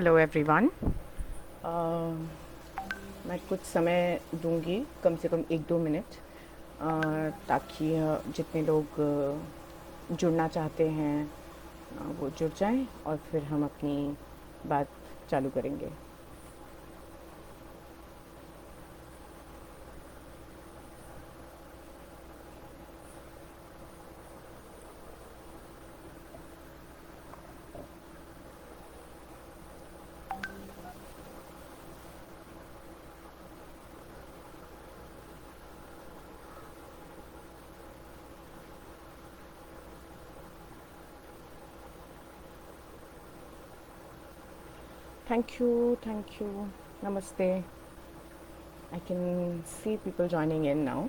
Hello everyone. मैं कुछ समय दूंगी, कम से कम 1-2 मिनट, ताकि जितने लोग जुड़ना चाहते हैं वो जुड़ जाएं और फिर हम अपनी बात चालू करेंगे। थैंक यू, नमस्ते। I can see people joining in now,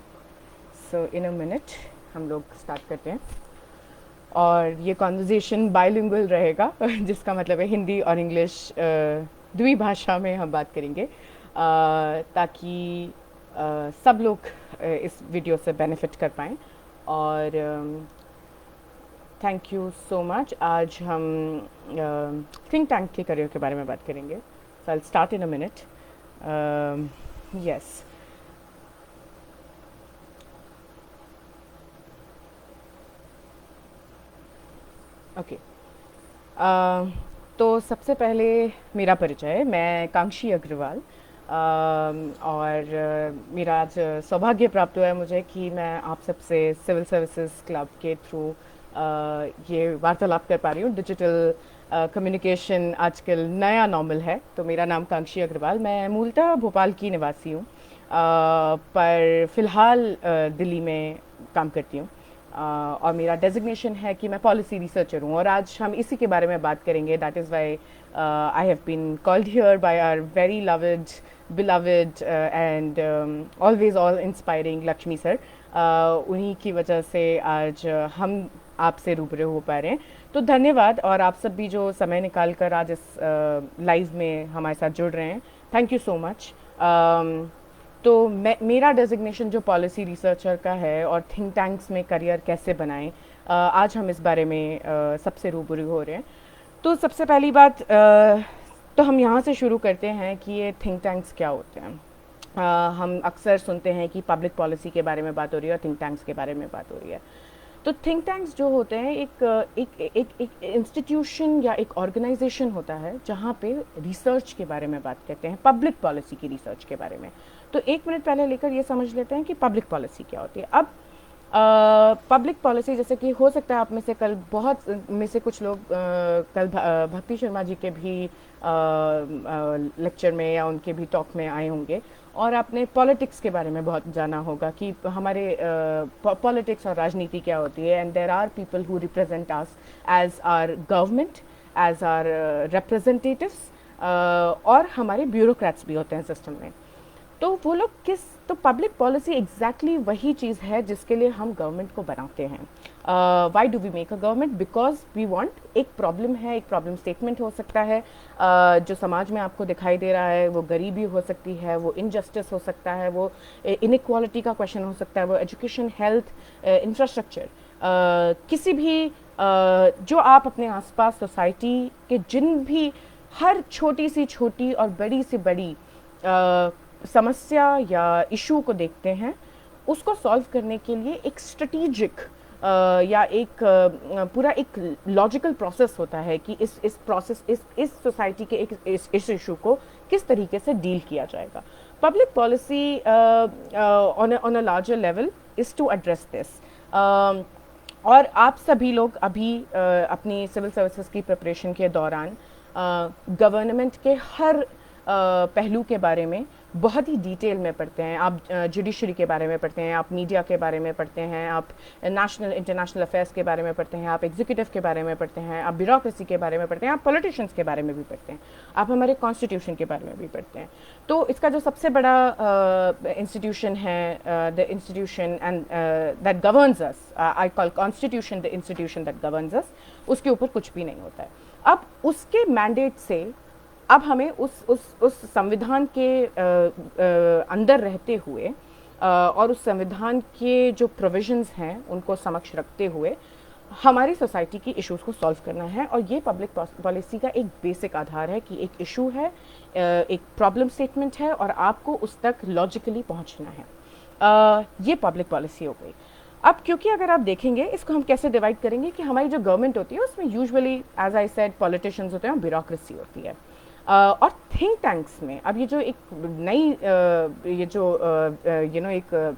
so in a minute हम लोग स्टार्ट करते हैं। और ये कॉन्वर्जेशन बाइलिंगुअल रहेगा जिसका मतलब है हिंदी और इंग्लिश द्विभाषा में हम बात करेंगे, ताकि सब लोग इस वीडियो से बेनिफिट कर पाएँ। और थैंक यू सो मच। आज हम थिंक टैंक के करियर के बारे में बात करेंगे। So I start in a minute. Yes, okay. तो सबसे पहले मेरा परिचय, मैं कांक्षी अग्रवाल। और मेरा आज सौभाग्य प्राप्त हुआ है मुझे कि मैं आप सबसे सिविल सर्विसेज क्लब के थ्रू ये वार्तालाप कर पा रही हूँ। डिजिटल कम्युनिकेशन आजकल नया नॉर्मल है। तो मेरा नाम कांक्षी अग्रवाल, मैं मूलतः भोपाल की निवासी हूँ, पर फिलहाल दिल्ली में काम करती हूँ। और मेरा डेजिग्नेशन है कि मैं पॉलिसी रिसर्चर हूँ, और आज हम इसी के बारे में बात करेंगे। That is why I have been called here by our very loved, beloved and always all inspiring Lakshmi sir. उन्हीं की वजह से आज हम आपसे रूबरू हो पा रहे हैं। तो धन्यवाद, और आप सब भी जो समय निकाल कर आज इस लाइव में हमारे साथ जुड़ रहे हैं, थैंक यू सो मच। तो मेरा डेजिग्नेशन जो पॉलिसी रिसर्चर का है और थिंक टैंक्स में करियर कैसे बनाएं, आज हम इस बारे में सबसे रूबरू हो रहे हैं। तो सबसे पहली बात, तो हम यहाँ से शुरू करते हैं कि ये थिंक टैंक्स क्या होते हैं। हम अक्सर सुनते हैं कि पब्लिक पॉलिसी के बारे में बात हो रही है और थिंक टैंक्स के बारे में बात हो रही है। तो थिंक टैंक्स जो होते हैं एक इंस्टीट्यूशन या एक ऑर्गेनाइजेशन होता है जहाँ पे रिसर्च के बारे में बात करते हैं, पब्लिक पॉलिसी की रिसर्च के बारे में। तो 1 मिनट पहले लेकर ये समझ लेते हैं कि पब्लिक पॉलिसी क्या होती है। अब पब्लिक पॉलिसी, जैसे कि हो सकता है आप में से कल बहुत में से कुछ लोग कल भक्ति शर्मा जी के भी लेक्चर में या उनके भी टॉक में आए होंगे, और आपने पॉलिटिक्स के बारे में बहुत जाना होगा कि हमारे पॉलिटिक्स और राजनीति क्या होती है। And there are people who represent us as our government, as our representatives, और हमारे ब्यूरोक्रेट्स भी होते हैं सिस्टम में। तो वो लोग तो पब्लिक पॉलिसी एग्जैक्टली वही चीज़ है जिसके लिए हम गवर्नमेंट को बनाते हैं। Why do we make a government? Because we want, एक प्रॉब्लम है, एक प्रॉब्लम स्टेटमेंट हो सकता है जो समाज में आपको दिखाई दे रहा है। वो गरीबी हो सकती है, वो इनजस्टिस हो सकता है, वो इनइक्वालिटी का क्वेश्चन हो सकता है, वो एजुकेशन, हेल्थ, इंफ्रास्ट्रक्चर, किसी भी जो आप अपने आसपास सोसाइटी के जिन भी हर छोटी सी छोटी और बड़ी से बड़ी समस्या या इशू को देखते हैं, उसको सॉल्व करने के लिए एक स्ट्रेटेजिक या एक पूरा एक लॉजिकल प्रोसेस होता है कि इस प्रोसेस इस सोसाइटी के इस इशू को किस तरीके से डील किया जाएगा। Public policy on a larger level is to address this. और आप सभी लोग अभी अपनी सिविल सर्विसेज की प्रिपरेशन के दौरान गवर्नमेंट के हर पहलू के बारे में बहुत ही डिटेल में पढ़ते हैं। आप जुडिशरी के बारे में पढ़ते हैं, आप मीडिया के बारे में पढ़ते हैं, आप नेशनल इंटरनेशनल अफेयर्स के बारे में पढ़ते हैं, आप एग्जीक्यूटिव के बारे में पढ़ते हैं, आप ब्यूरोक्रेसी के बारे में पढ़ते हैं, आप पॉलिटिशियंस के बारे में भी पढ़ते हैं, आप हमारे कॉन्स्टिट्यूशन के बारे में भी पढ़ते हैं। तो इसका जो सबसे बड़ा इंस्टीट्यूशन है, the institution and that governs us, I call constitution the institution that governs us, उसके ऊपर कुछ भी नहीं होता है। अब उसके मैंडेट से अब हमें उस संविधान के अंदर रहते हुए और उस संविधान के जो प्रोविजंस हैं उनको समक्ष रखते हुए हमारी सोसाइटी की इश्यूज को सॉल्व करना है, और ये पब्लिक पॉलिसी का एक बेसिक आधार है कि एक इशू है, एक प्रॉब्लम स्टेटमेंट है, और आपको उस तक लॉजिकली पहुंचना है। ये पब्लिक पॉलिसी हो गई। अब क्योंकि अगर आप देखेंगे इसको हम कैसे डिवाइड करेंगे कि हमारी जो गवर्नमेंट होती है उसमें usually as I said politicians होते हैं और ब्यूरोक्रेसी होती है। और थिंक टैंक्स में अब ये जो एक नई ये जो एक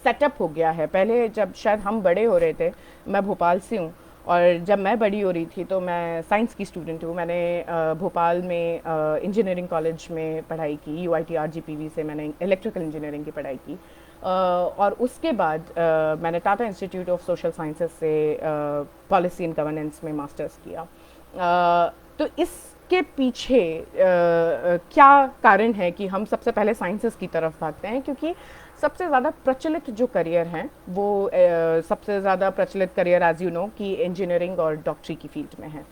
सेटअप हो गया है। पहले जब शायद हम बड़े हो रहे थे, मैं भोपाल से हूँ, और जब मैं बड़ी हो रही थी तो मैं साइंस की स्टूडेंट हूँ। मैंने भोपाल में इंजीनियरिंग कॉलेज में पढ़ाई की, UIT RGPV से मैंने इलेक्ट्रिकल इंजीनियरिंग की पढ़ाई की। और उसके बाद मैंने Tata institute of social sciences से पॉलिसी एंड गवर्नेंस में मास्टर्स किया। तो इसके पीछे क्या कारण है कि हम सबसे पहले साइंसेस की तरफ भागते हैं? क्योंकि सबसे ज़्यादा प्रचलित जो करियर हैं वो सबसे ज़्यादा प्रचलित करियर एज यू नो कि इंजीनियरिंग और डॉक्टरी की फील्ड में है।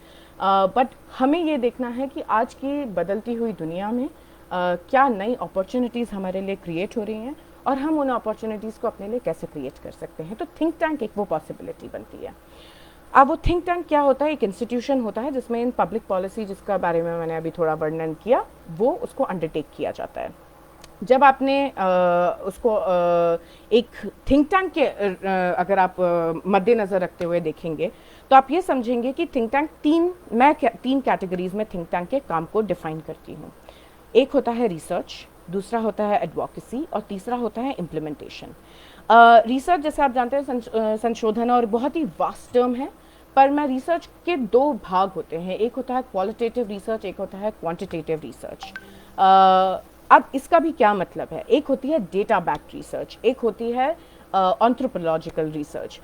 बट हमें ये देखना है कि आज की बदलती हुई दुनिया में क्या नई अपॉर्चुनिटीज़ हमारे लिए क्रिएट हो रही हैं, और हम उन अपॉर्चुनिटीज़ को अपने लिए कैसे क्रिएट कर सकते हैं। तो थिंक टैंक एक वो पॉसिबिलिटी बनती है। अब वो थिंक टैंक क्या होता है? एक इंस्टीट्यूशन होता है जिसमें इन पब्लिक पॉलिसी, जिसका बारे में मैंने अभी थोड़ा वर्णन किया, वो उसको अंडरटेक किया जाता है। जब आपने उसको एक थिंक टैंक के अगर आप मद्देनज़र रखते हुए देखेंगे तो आप ये समझेंगे कि थिंक टैंक तीन कैटेगरीज में थिंक टैंक के काम को डिफाइन करती हूँ। एक होता है रिसर्च, दूसरा होता है एडवोकेसी, और तीसरा होता है इम्प्लीमेंटेशन। रिसर्च जैसे आप जानते हैं संशोधन, और बहुत ही वास्ट टर्म है, पर मैं रिसर्च के दो भाग होते हैं। एक होता है क्वालिटेटिव रिसर्च, एक होता है क्वांटिटेटिव रिसर्च। अब इसका भी क्या मतलब है? एक होती है डेटा बैक्ड रिसर्च, एक होती है एंथ्रोपोलॉजिकल रिसर्च।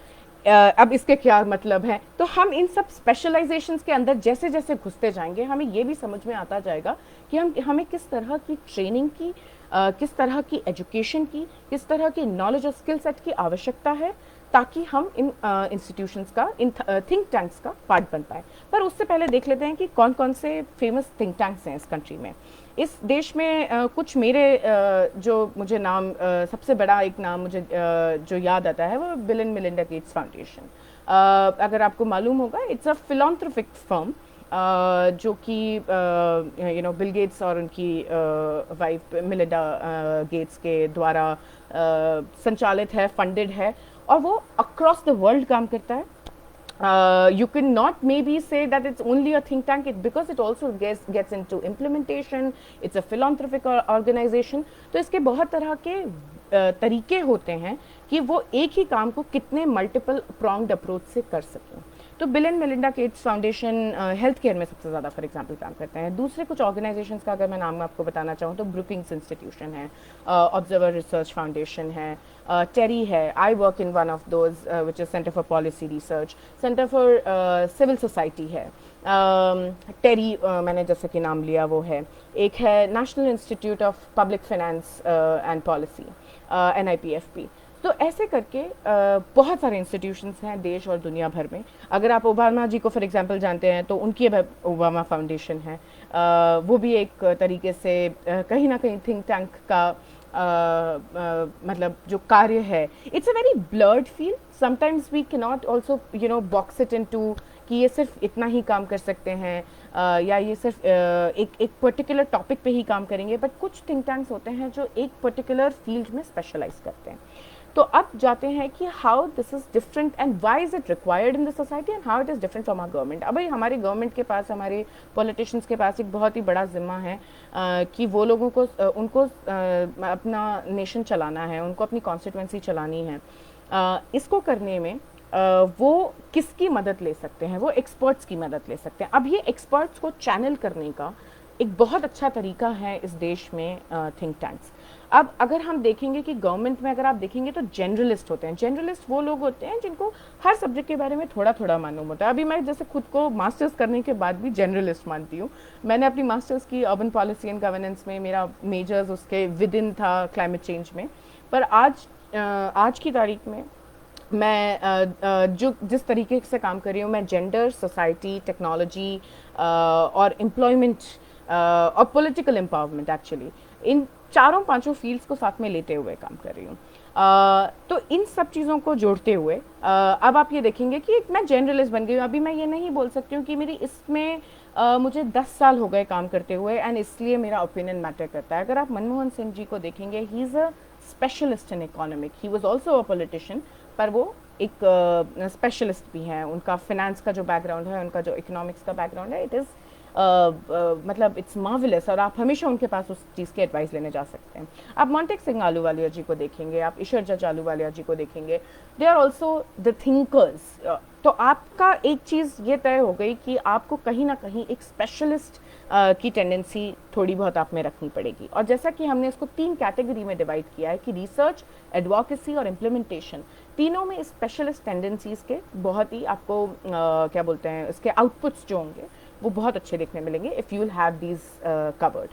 अब इसके क्या मतलब है? तो हम इन सब स्पेशलाइजेशंस के अंदर जैसे जैसे घुसते जाएंगे हमें ये भी समझ में आता जाएगा कि हमें किस तरह की ट्रेनिंग की, किस तरह की एजुकेशन की, किस तरह की नॉलेज और स्किल सेट की आवश्यकता है, ताकि हम इन इंस्टीट्यूशंस का, इन थिंक टैंक्स का पार्ट बन पाए। पर उससे पहले देख लेते हैं कि कौन कौन से फेमस थिंक टैंक्स हैं इस कंट्री में। इस देश में कुछ मेरे जो मुझे नाम सबसे बड़ा एक नाम मुझे जो याद आता है वो bill and Melinda Gates foundation. अगर आपको मालूम होगा, इट्स अ फिलॉन्थ्रोपिक फर्म जो कि बिल गेट्स और उनकी वाइफ मिलिंडा गेट्स के द्वारा संचालित है, फंडेड है, और वो अक्रॉस द वर्ल्ड काम करता है। You cannot maybe say that it's only a think tank, because it also gets into implementation. It's a philanthropic organization. तो इसके बहुत तरह के तरीके होते हैं कि वो एक ही काम को कितने मल्टीपल प्रॉन्ग्ड अप्रोच से कर सकें। तो bill and Melinda Gates foundation health care में सबसे ज़्यादा फॉर एग्जांपल काम करते हैं। दूसरे कुछ ऑर्गेनाइजेशंस का अगर मैं नाम आपको बताना चाहूँ तो ब्रुकिंग्स इंस्टीट्यूशन है, ऑब्जर्वर रिसर्च फाउंडेशन है, टेरी है, I work in one of those which is centre for policy research, centre for civil society है, टेरी मैंने जैसे कि नाम लिया वो है। एक है national institute of public finance and policy, NIPFP। तो ऐसे करके बहुत सारे इंस्टीट्यूशंस हैं देश और दुनिया भर में। अगर आप ओबामा जी को फॉर एग्जांपल जानते हैं तो उनकी ओबामा फाउंडेशन है, वो भी एक तरीके से कहीं ना कहीं थिंक टैंक का मतलब जो कार्य है, it's a very blurred field. Sometimes we can not also box it into कि ये सिर्फ इतना ही काम कर सकते हैं या ये सिर्फ एक पर्टिकुलर टॉपिक पे ही काम करेंगे। बट कुछ थिंक टैंक्स होते हैं जो एक पर्टिकुलर फील्ड में स्पेशलाइज करते हैं। तो अब जाते हैं कि how this is different and why is it required in the society and how it is different from our government. अब हमारे गवर्नमेंट के पास, हमारे पॉलिटिशियंस के पास एक बहुत ही बड़ा जिम्मा है कि वो लोगों को उनको अपना नेशन चलाना है, उनको अपनी कॉन्स्टिट्यूंसी चलानी है। इसको करने में वो किसकी मदद ले सकते हैं? वो एक्सपर्ट्स की मदद ले सकते हैं। अब ये एक्सपर्ट्स को चैनल करने का एक बहुत अच्छा तरीका है इस देश में थिंक टैंक्स। अब अगर हम देखेंगे कि गवर्नमेंट में अगर आप देखेंगे तो जनरलिस्ट होते हैं। जनरलिस्ट वो लोग होते हैं जिनको हर सब्जेक्ट के बारे में थोड़ा थोड़ा मालूम होता है। अभी मैं जैसे खुद को मास्टर्स करने के बाद भी जनरलिस्ट मानती हूँ। मैंने अपनी मास्टर्स की अर्बन पॉलिसी एंड गवर्नेंस में, मेरा मेजर्स उसके विद इन था क्लाइमेट चेंज में। पर आज की तारीख में मैं जो जिस तरीके से काम कर रही हूँ, मैं जेंडर, सोसाइटी, टेक्नोलॉजी और एम्प्लॉयमेंट और पॉलिटिकल एम्पावरमेंट, एक्चुअली इन चारों पांचों फील्ड्स को साथ में लेते हुए काम कर रही हूँ। तो इन सब चीज़ों को जोड़ते हुए अब आप ये देखेंगे कि मैं जनरलिस्ट बन गई हूँ। अभी मैं ये नहीं बोल सकती हूँ कि मेरी इसमें मुझे 10 साल हो गए काम करते हुए एंड इसलिए मेरा ओपिनियन मैटर करता है। अगर आप मनमोहन सिंह जी को देखेंगे, he is a specialist in economic, he was also a politician, पर वो एक स्पेशलिस्ट भी हैं। उनका फिनेंस का जो बैकग्राउंड है, उनका जो इकोनॉमिक्स का बैकग्राउंड है, इट इज़ मतलब इट्स मार्वलस, और आप हमेशा उनके पास उस चीज़ की एडवाइस लेने जा सकते हैं। आप मोंटेक सिंह आलूवालिया जी को देखेंगे, आप ईश्वर जज आलूवालिया जी को देखेंगे, they are also the thinkers. तो आपका एक चीज़ ये तय हो गई कि आपको कहीं ना कहीं एक स्पेशलिस्ट की टेंडेंसी थोड़ी बहुत आप में रखनी पड़ेगी। और जैसा कि हमने इसको 3 कैटेगरी में डिवाइड किया है कि रिसर्च, एडवोकेसी और इम्प्लीमेंटेशन, तीनों में स्पेशलिस्ट टेंडेंसीज के बहुत ही आपको क्या बोलते हैं, इसके आउटपुट्स जो होंगे वो बहुत अच्छे देखने मिलेंगे if you will have these covered.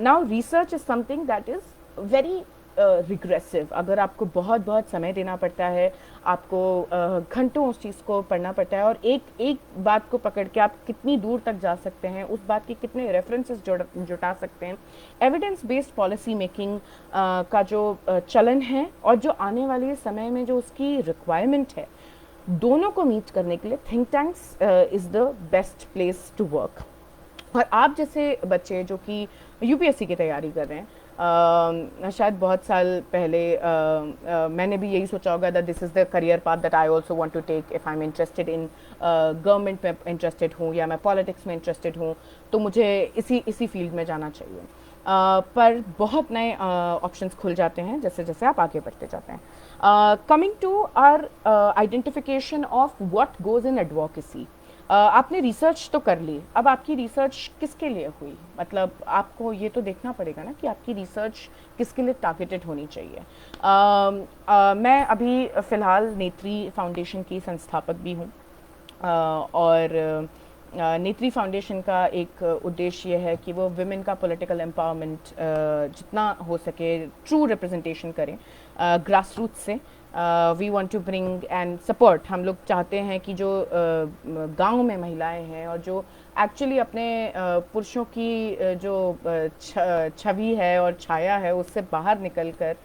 Now research is something that is very regressive. अगर आपको बहुत बहुत समय देना पड़ता है, आपको घंटों उस चीज़ को पढ़ना पड़ता है, और एक एक बात को पकड़ के आप कितनी दूर तक जा सकते हैं, उस बात के कितने रेफरेंसेस जुटा सकते हैं। एविडेंस बेस्ड पॉलिसी मेकिंग का जो चलन है और जो आने वाले समय में जो उसकी रिक्वायरमेंट है, दोनों को मीट करने के लिए think tanks is the best place to work. और आप जैसे बच्चे जो कि यूपीएससी की तैयारी कर रहे हैं, शायद बहुत साल पहले मैंने भी यही सोचा होगा that this is the career path that I also want to take if I am interested in government में इंटरेस्टेड हूँ या मैं पॉलिटिक्स में इंटरेस्टेड हूँ, तो मुझे इसी फील्ड में जाना चाहिए। पर बहुत नए ऑप्शंस खुल जाते हैं जैसे जैसे आप आगे बढ़ते जाते हैं। Coming to our identification of what goes in advocacy, आपने रिसर्च तो कर ली, अब आपकी रिसर्च किसके लिए हुई? मतलब आपको ये तो देखना पड़ेगा ना कि आपकी रिसर्च किसके लिए टारगेटेड होनी चाहिए। मैं अभी फ़िलहाल नेत्री फाउंडेशन की संस्थापक भी हूँ, और नेत्री फाउंडेशन का एक उद्देश्य ये है कि वो विमेन का पॉलिटिकल एम्पावरमेंट जितना हो सके ट्रू रिप्रेजेंटेशन करें ग्रास रूट से। We want to bring and support, हम लोग चाहते हैं कि जो गांव में महिलाएं हैं और जो एक्चुअली अपने पुरुषों की जो छवि है और छाया है उससे बाहर निकल कर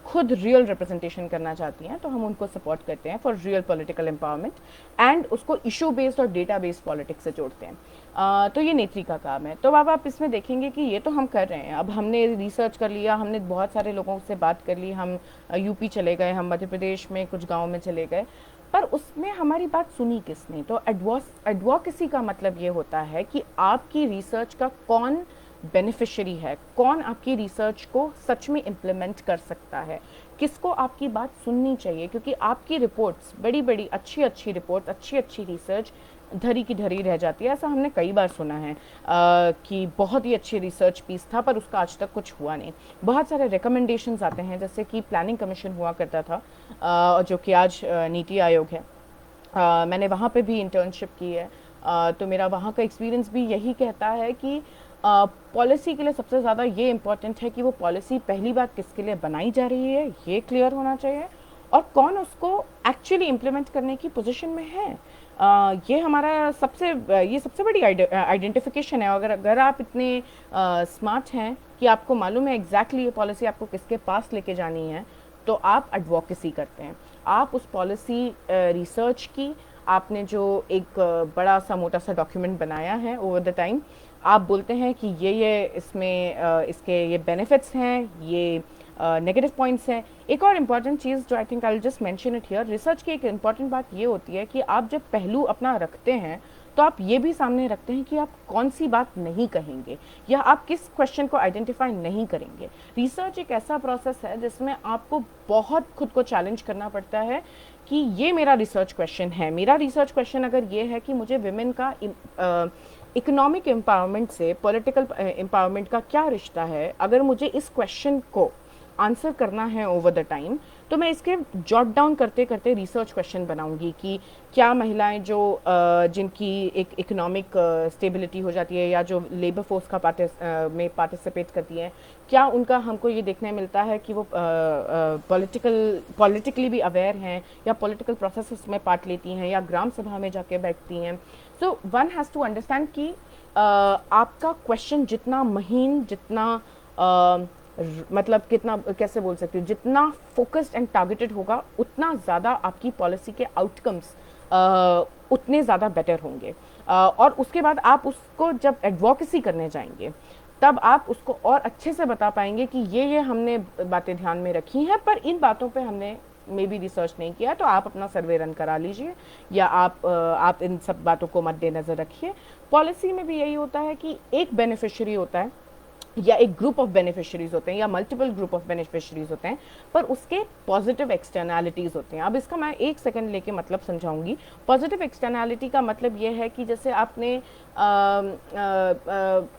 खुद रियल रिप्रेजेंटेशन करना चाहती हैं, तो हम उनको सपोर्ट करते हैं for real political empowerment and उसको इशू बेस्ड और डेटा बेस्ड पॉलिटिक्स से जोड़ते हैं। तो ये नेत्री का काम है। तो अब आप इसमें देखेंगे कि ये तो हम कर रहे हैं, अब हमने रिसर्च कर लिया, हमने बहुत सारे लोगों से बात कर ली, हम यूपी चले गए, हम मध्य प्रदेश में कुछ गाँव में चले गए, पर उसमें हमारी बात सुनी किसने? तो एडवोकेसी का मतलब ये होता है कि आपकी रिसर्च का कौन बेनिफिशियरी है, कौन आपकी रिसर्च को सच में इम्प्लीमेंट कर सकता है, किसको आपकी बात सुननी चाहिए, क्योंकि आपकी रिपोर्ट्स बड़ी बड़ी अच्छी अच्छी रिपोर्ट, अच्छी अच्छी रिसर्च धरी की धरी रह जाती है। ऐसा हमने कई बार सुना है कि बहुत ही अच्छी रिसर्च पीस था पर उसका आज तक कुछ हुआ नहीं। बहुत सारे रिकमेंडेशंस आते हैं, जैसे कि प्लानिंग कमीशन हुआ करता था जो कि आज नीति आयोग है। मैंने वहाँ पे भी इंटर्नशिप की है, तो मेरा वहाँ का एक्सपीरियंस भी यही कहता है कि पॉलिसी के लिए सबसे ज़्यादा ये इम्पॉर्टेंट है कि वो पॉलिसी पहली बात किसके लिए बनाई जा रही है ये क्लियर होना चाहिए, और कौन उसको एक्चुअली इम्प्लीमेंट करने की पोजीशन में है। ये हमारा सबसे बड़ी आइडेंटिफिकेशन है। अगर आप इतने स्मार्ट हैं कि आपको मालूम है एग्जैक्टली ये पॉलिसी आपको किसके पास लेके जानी है, तो आप एडवोकेसी करते हैं। आप उस पॉलिसी रिसर्च की, आपने जो एक बड़ा सा मोटा सा डॉक्यूमेंट बनाया है ओवर द टाइम, आप बोलते हैं कि ये इसमें इसके ये बेनिफिट्स हैं, ये नेगेटिव पॉइंट्स हैं। एक और इम्पॉर्टेंट चीज़ जो I think I will just mention it here, research की एक इम्पॉर्टेंट बात ये होती है कि आप जब पहलू अपना रखते हैं तो आप ये भी सामने रखते हैं कि आप कौन सी बात नहीं कहेंगे या आप किस क्वेश्चन को आइडेंटिफाई नहीं करेंगे। रिसर्च एक ऐसा प्रोसेस है जिसमें आपको बहुत खुद को चैलेंज करना पड़ता है कि ये मेरा रिसर्च क्वेश्चन है। मेरा रिसर्च क्वेश्चन अगर ये है कि मुझे विमेन का इकोनॉमिक एम्पावरमेंट से पॉलिटिकल एम्पावरमेंट का क्या रिश्ता है, अगर मुझे इस क्वेश्चन को आंसर करना है ओवर द टाइम, तो मैं इसके जॉट डाउन करते करते रिसर्च क्वेश्चन बनाऊंगी कि क्या महिलाएं जो जिनकी एक इकोनॉमिक स्टेबिलिटी हो जाती है या जो लेबर फोर्स का में पार्टिसिपेट करती हैं, क्या उनका हमको ये देखने मिलता है कि वो पॉलिटिकली भी अवेयर हैं या पॉलिटिकल प्रोसेस में पार्ट लेती हैं या ग्राम सभा में जाके बैठती हैं। So one has to understand कि आपका क्वेश्चन जितना महीन, जितना मतलब कितना, कैसे बोल सकती हूँ, जितना फोकस्ड एंड टारगेटेड होगा उतना ज़्यादा आपकी पॉलिसी के आउटकम्स उतने ज़्यादा बेटर होंगे। और उसके बाद आप उसको जब एडवोकेसी करने जाएंगे तब आप उसको और अच्छे से बता पाएंगे कि ये हमने बातें ध्यान में रखी हैं, पर इन बातों पे हमने मे बी रिसर्च नहीं किया, तो आप अपना सर्वे रन करा लीजिए, या आप इन सब बातों को मद्देनज़र रखिए। पॉलिसी में भी यही होता है कि एक बेनिफिशियरी होता है या एक ग्रुप ऑफ बेनिफिशरीज होते हैं या मल्टीपल ग्रुप ऑफ बेनिफिशरीज होते हैं, पर उसके पॉजिटिव एक्सटर्नैलिटीज होते हैं। अब इसका मैं एक सेकंड लेके मतलब समझाऊंगी। पॉजिटिव एक्सटर्नैलिटी का मतलब ये है कि जैसे आपने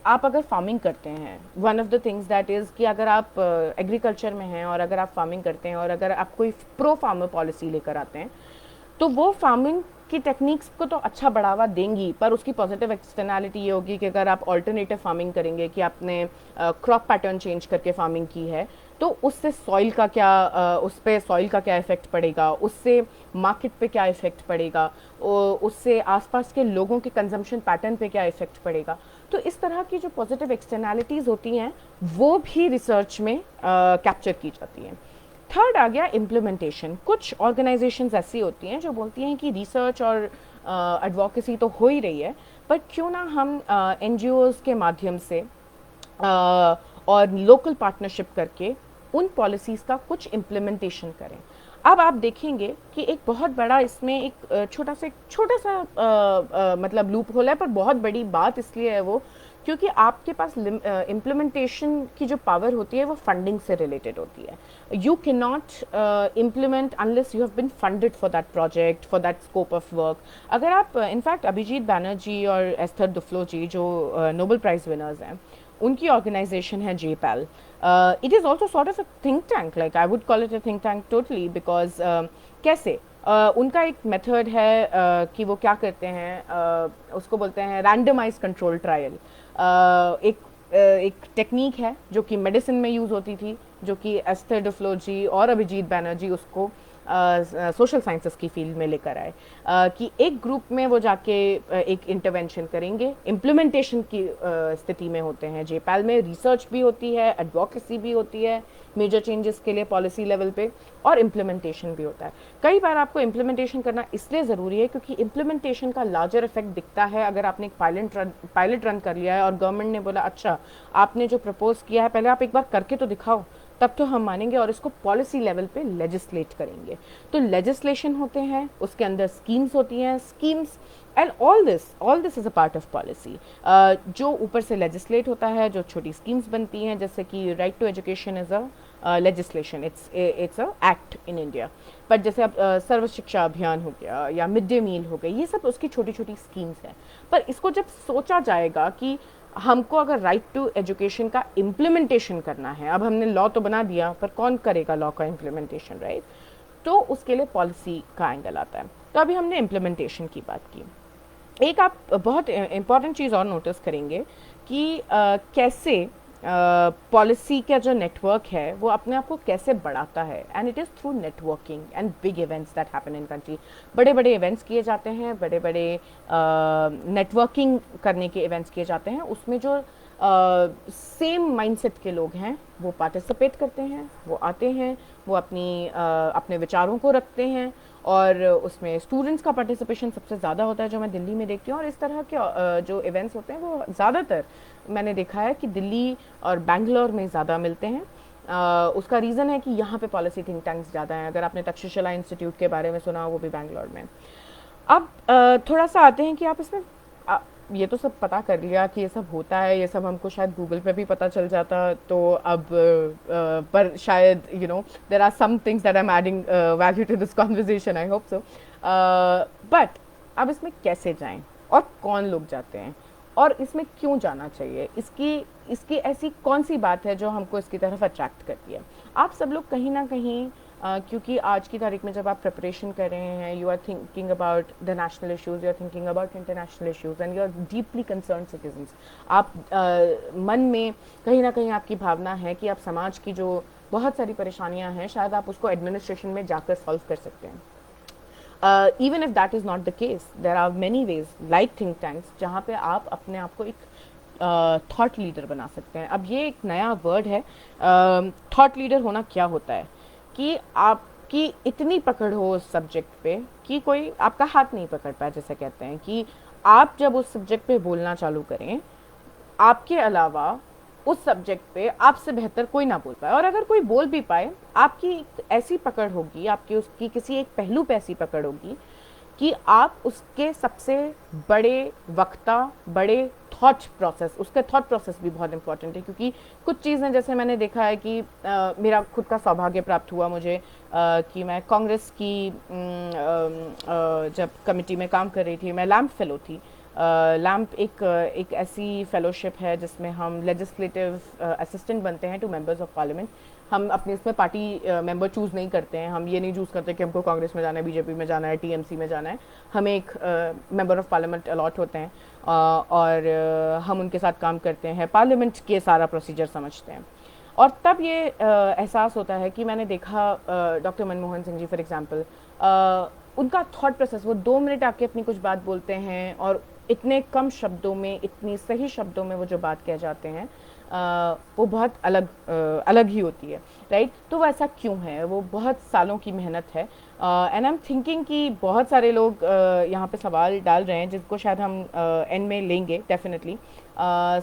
आप अगर फार्मिंग करते हैं, one of the things that is कि अगर आप एग्रीकल्चर में हैं और अगर आप फार्मिंग करते हैं और अगर आप कोई प्रो फार्मर पॉलिसी लेकर आते हैं, तो वो फार्मिंग की टेक्निक्स को तो अच्छा बढ़ावा देंगी, पर उसकी पॉजिटिव एक्सटर्नैलिटी ये होगी कि अगर आप ऑल्टरनेटिव फार्मिंग करेंगे, कि आपने क्रॉप पैटर्न चेंज करके फार्मिंग की है, तो उससे सॉइल का क्या उस पे सॉइल का क्या इफेक्ट पड़ेगा, उससे मार्केट पे क्या इफेक्ट पड़ेगा, उससे आसपास के लोगों के कंजम्पशन पैटर्न पे क्या इफेक्ट पड़ेगा। तो इस तरह की जो पॉजिटिव एक्सटर्नैलिटीज होती हैं वो भी रिसर्च में कैप्चर की जाती हैं। थर्ड आ गया इम्प्लीमेंटेशन। कुछ ऑर्गेनाइजेशंस ऐसी होती हैं जो बोलती हैं कि रिसर्च और एडवोकेसी तो हो ही रही है, पर क्यों ना हम एनजीओज के माध्यम से और लोकल पार्टनरशिप करके उन पॉलिसीज़ का कुछ इम्प्लीमेंटेशन करें। अब आप देखेंगे कि एक बहुत बड़ा इसमें एक छोटा सा मतलब लूप होल है, पर बहुत बड़ी बात इसलिए है वो क्योंकि आपके पास इम्प्लीमेंटेशन की जो पावर होती है वो फंडिंग से रिलेटेड होती है। You can not implement unless you have been funded for that project, for that scope of work. अगर आप इनफैक्ट अभिजीत बैनर्जी और एस्थर दुफ्लो जी जो नोबेल प्राइज विनर्स हैं, उनकी ऑर्गेनाइजेशन है JPAL. It is also sort of a think tank, like I would call it a think tank totally, because कैसे उनका एक मेथड है कि वो क्या करते हैं, उसको बोलते हैं रैंडमाइज कंट्रोल ट्रायल। एक टेक्निक है जो कि मेडिसिन में यूज़ होती थी, जो कि एस्थर डुफ्लो जी और अभिजीत बैनर्जी उसको सोशल साइंसेस की फील्ड में लेकर आए, कि एक ग्रुप में वो जाके एक इंटरवेंशन करेंगे, इम्प्लीमेंटेशन की स्थिति में होते हैं। जेपैल में रिसर्च भी होती है, एडवोकेसी भी होती है मेजर चेंजेस के लिए पॉलिसी लेवल पे, और इम्प्लीमेंटेशन भी होता है। कई बार आपको इम्प्लीमेंटेशन करना इसलिए ज़रूरी है क्योंकि इम्प्लीमेंटेशन का लार्जर इफेक्ट दिखता है अगर आपने एक पायलट रन कर लिया है और गवर्नमेंट ने बोला अच्छा आपने जो प्रपोज किया है पहले आप एक बार करके तो दिखाओ, तब तो हम मानेंगे और इसको पॉलिसी लेवल पे लेजिस्लेट करेंगे। तो लेजिस्लेशन होते हैं, उसके अंदर स्कीम्स होती हैं, schemes and all this is a part of policy. जो ऊपर से लेजिस्लेट होता है, जो छोटी स्कीम्स बनती हैं, जैसे कि right to education is a legislation, it's a act in India. पर जैसे अब सर्व शिक्षा अभियान हो गया या मिड डे मील हो गई, ये सब उसकी छोटी छोटी स्कीम्स हैं। पर इसको जब सोचा जाएगा कि हमको अगर राइट टू एजुकेशन का इम्प्लीमेंटेशन करना है, अब हमने लॉ तो बना दिया पर कौन करेगा लॉ का इम्प्लीमेंटेशन, राइट? तो उसके लिए पॉलिसी का एंगल आता है। तो अभी हमने इम्प्लीमेंटेशन की बात की। एक आप बहुत इम्पॉर्टेंट चीज़ और नोटिस करेंगे कि कैसे पॉलिसी का जो नेटवर्क है वो अपने आप को कैसे बढ़ाता है, and it is through networking and big events that happen in country. बड़े बड़े इवेंट्स किए जाते हैं, बड़े बड़े नेटवर्किंग करने के इवेंट्स किए जाते हैं, उसमें जो सेम माइंडसेट के लोग हैं वो पार्टिसिपेट करते हैं, वो आते हैं, वो अपने विचारों को रखते हैं, और उसमें स्टूडेंट्स का पार्टिसिपेशन सबसे ज़्यादा होता है जो मैं दिल्ली में देखती हूँ। और इस तरह के जो इवेंट्स होते हैं वो ज़्यादातर मैंने देखा है कि दिल्ली और बैंगलोर में ज़्यादा मिलते हैं। उसका रीज़न है कि यहाँ पे पॉलिसी थिंक टैंक्स ज़्यादा हैं। अगर आपने तक्षशिला इंस्टीट्यूट के बारे में सुना, वो भी बैंगलोर में। अब थोड़ा सा आते हैं कि आप इसमें ये तो सब पता कर लिया कि ये सब होता है, ये सब हमको शायद गूगल पे भी पता चल जाता, तो अब पर शायद there are some things that I am adding value to this conversation, I hope so. But अब इसमें कैसे जाएं और कौन लोग जाते हैं और इसमें क्यों जाना चाहिए, इसकी ऐसी कौन सी बात है जो हमको इसकी तरफ अट्रैक्ट करती है। आप सब लोग कहीं ना कहीं क्योंकि आज की तारीख में जब आप प्रिपरेशन कर रहे हैं, you are thinking about the national issues, you are thinking about international issues, and you are deeply concern citizens. आप मन में कहीं ना कहीं आपकी भावना है कि आप समाज की जो बहुत सारी परेशानियां हैं शायद आप उसको एडमिनिस्ट्रेशन में जाकर सॉल्व कर सकते हैं। Even if that is not the case, there are many ways like think tanks जहाँ पे आप अपने आप को एक थॉट लीडर बना सकते हैं। अब ये एक नया वर्ड है, थॉट लीडर होना क्या होता है कि आपकी इतनी पकड़ हो उस सब्जेक्ट पे कि कोई आपका हाथ नहीं पकड़ पाए, जैसे कहते हैं कि आप जब उस सब्जेक्ट पे बोलना चालू करें, आपके अलावा उस सब्जेक्ट पे आपसे बेहतर कोई ना बोल पाए, और अगर कोई बोल भी पाए, आपकी एक ऐसी पकड़ होगी, आपकी उसकी किसी एक पहलू पे ऐसी पकड़ होगी कि आप उसके सबसे बड़े वक्ता, बड़े थॉट प्रोसेस, उसका थॉट प्रोसेस भी बहुत इंपॉर्टेंट है। क्योंकि कुछ चीज़ें जैसे मैंने देखा है कि मेरा खुद का सौभाग्य प्राप्त हुआ मुझे कि मैं कांग्रेस की जब कमेटी में काम कर रही थी, मैं लैम्प फेलो थी। लैम्प एक ऐसी फेलोशिप है जिसमें हम लेजिस्लेटिव असिस्टेंट बनते हैं टू मेंबर्स ऑफ पार्लियामेंट। हम अपने इसमें पार्टी मेंबर चूज़ नहीं करते हैं, हम ये नहीं चूज़ करते कि हमको कांग्रेस में जाना है, बीजेपी में जाना है, टीएमसी में जाना है। हमें एक मेंबर ऑफ पार्लियामेंट अलॉट होते हैं और हम उनके साथ काम करते हैं, पार्लियामेंट के सारा प्रोसीजर समझते हैं। और तब ये एहसास होता है कि मैंने देखा doctor Manmohan Singh ji for example, उनका थॉट प्रोसेस, वो 2 मिनट आके अपनी कुछ बात बोलते हैं और इतने कम शब्दों में, इतनी सही शब्दों में वो जो बात कह जाते हैं वो बहुत अलग ही होती है, राइट। तो वो ऐसा क्यों है? वो बहुत सालों की मेहनत है। एंड आई एम थिंकिंग कि बहुत सारे लोग यहाँ पे सवाल डाल रहे हैं जिसको शायद हम एंड में लेंगे definitely.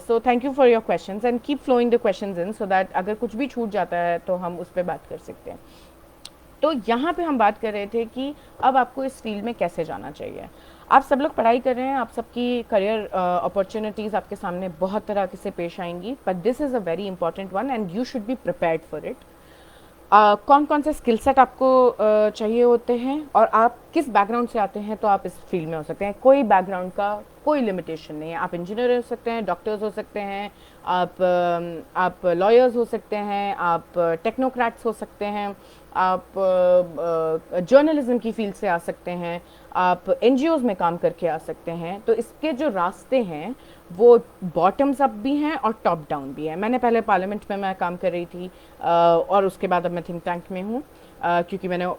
So thank you for your questions and keep flowing the questions in so that अगर कुछ भी छूट जाता है तो हम उस पर बात कर सकते हैं। तो यहाँ पे हम बात कर रहे थे कि अब आपको इस फील्ड में कैसे जाना चाहिए। आप सब लोग पढ़ाई कर रहे हैं, आप सबकी करियर अपॉर्चुनिटीज़ आपके सामने बहुत तरह से पेश आएंगी, but this is a very important one and you should be prepared for it. कौन कौन से स्किल सेट आपको चाहिए होते हैं और आप किस बैकग्राउंड से आते हैं तो आप इस फील्ड में हो सकते हैं। कोई बैकग्राउंड का कोई लिमिटेशन नहीं है। आप इंजीनियर हो सकते हैं, डॉक्टर्स हो सकते हैं, आप लॉयर्स हो सकते हैं, आप टेक्नोक्रेट्स हो सकते हैं, आप जर्नलिज्म की फील्ड से आ सकते हैं, आप एनजीओज में काम करके आ सकते हैं। तो इसके जो रास्ते हैं वो बॉटम्स अप भी हैं और टॉप डाउन भी हैं। मैंने पहले पार्लियामेंट में मैं काम कर रही थी और उसके बाद अब मैं थिंक टैंक में हूँ क्योंकि मैंने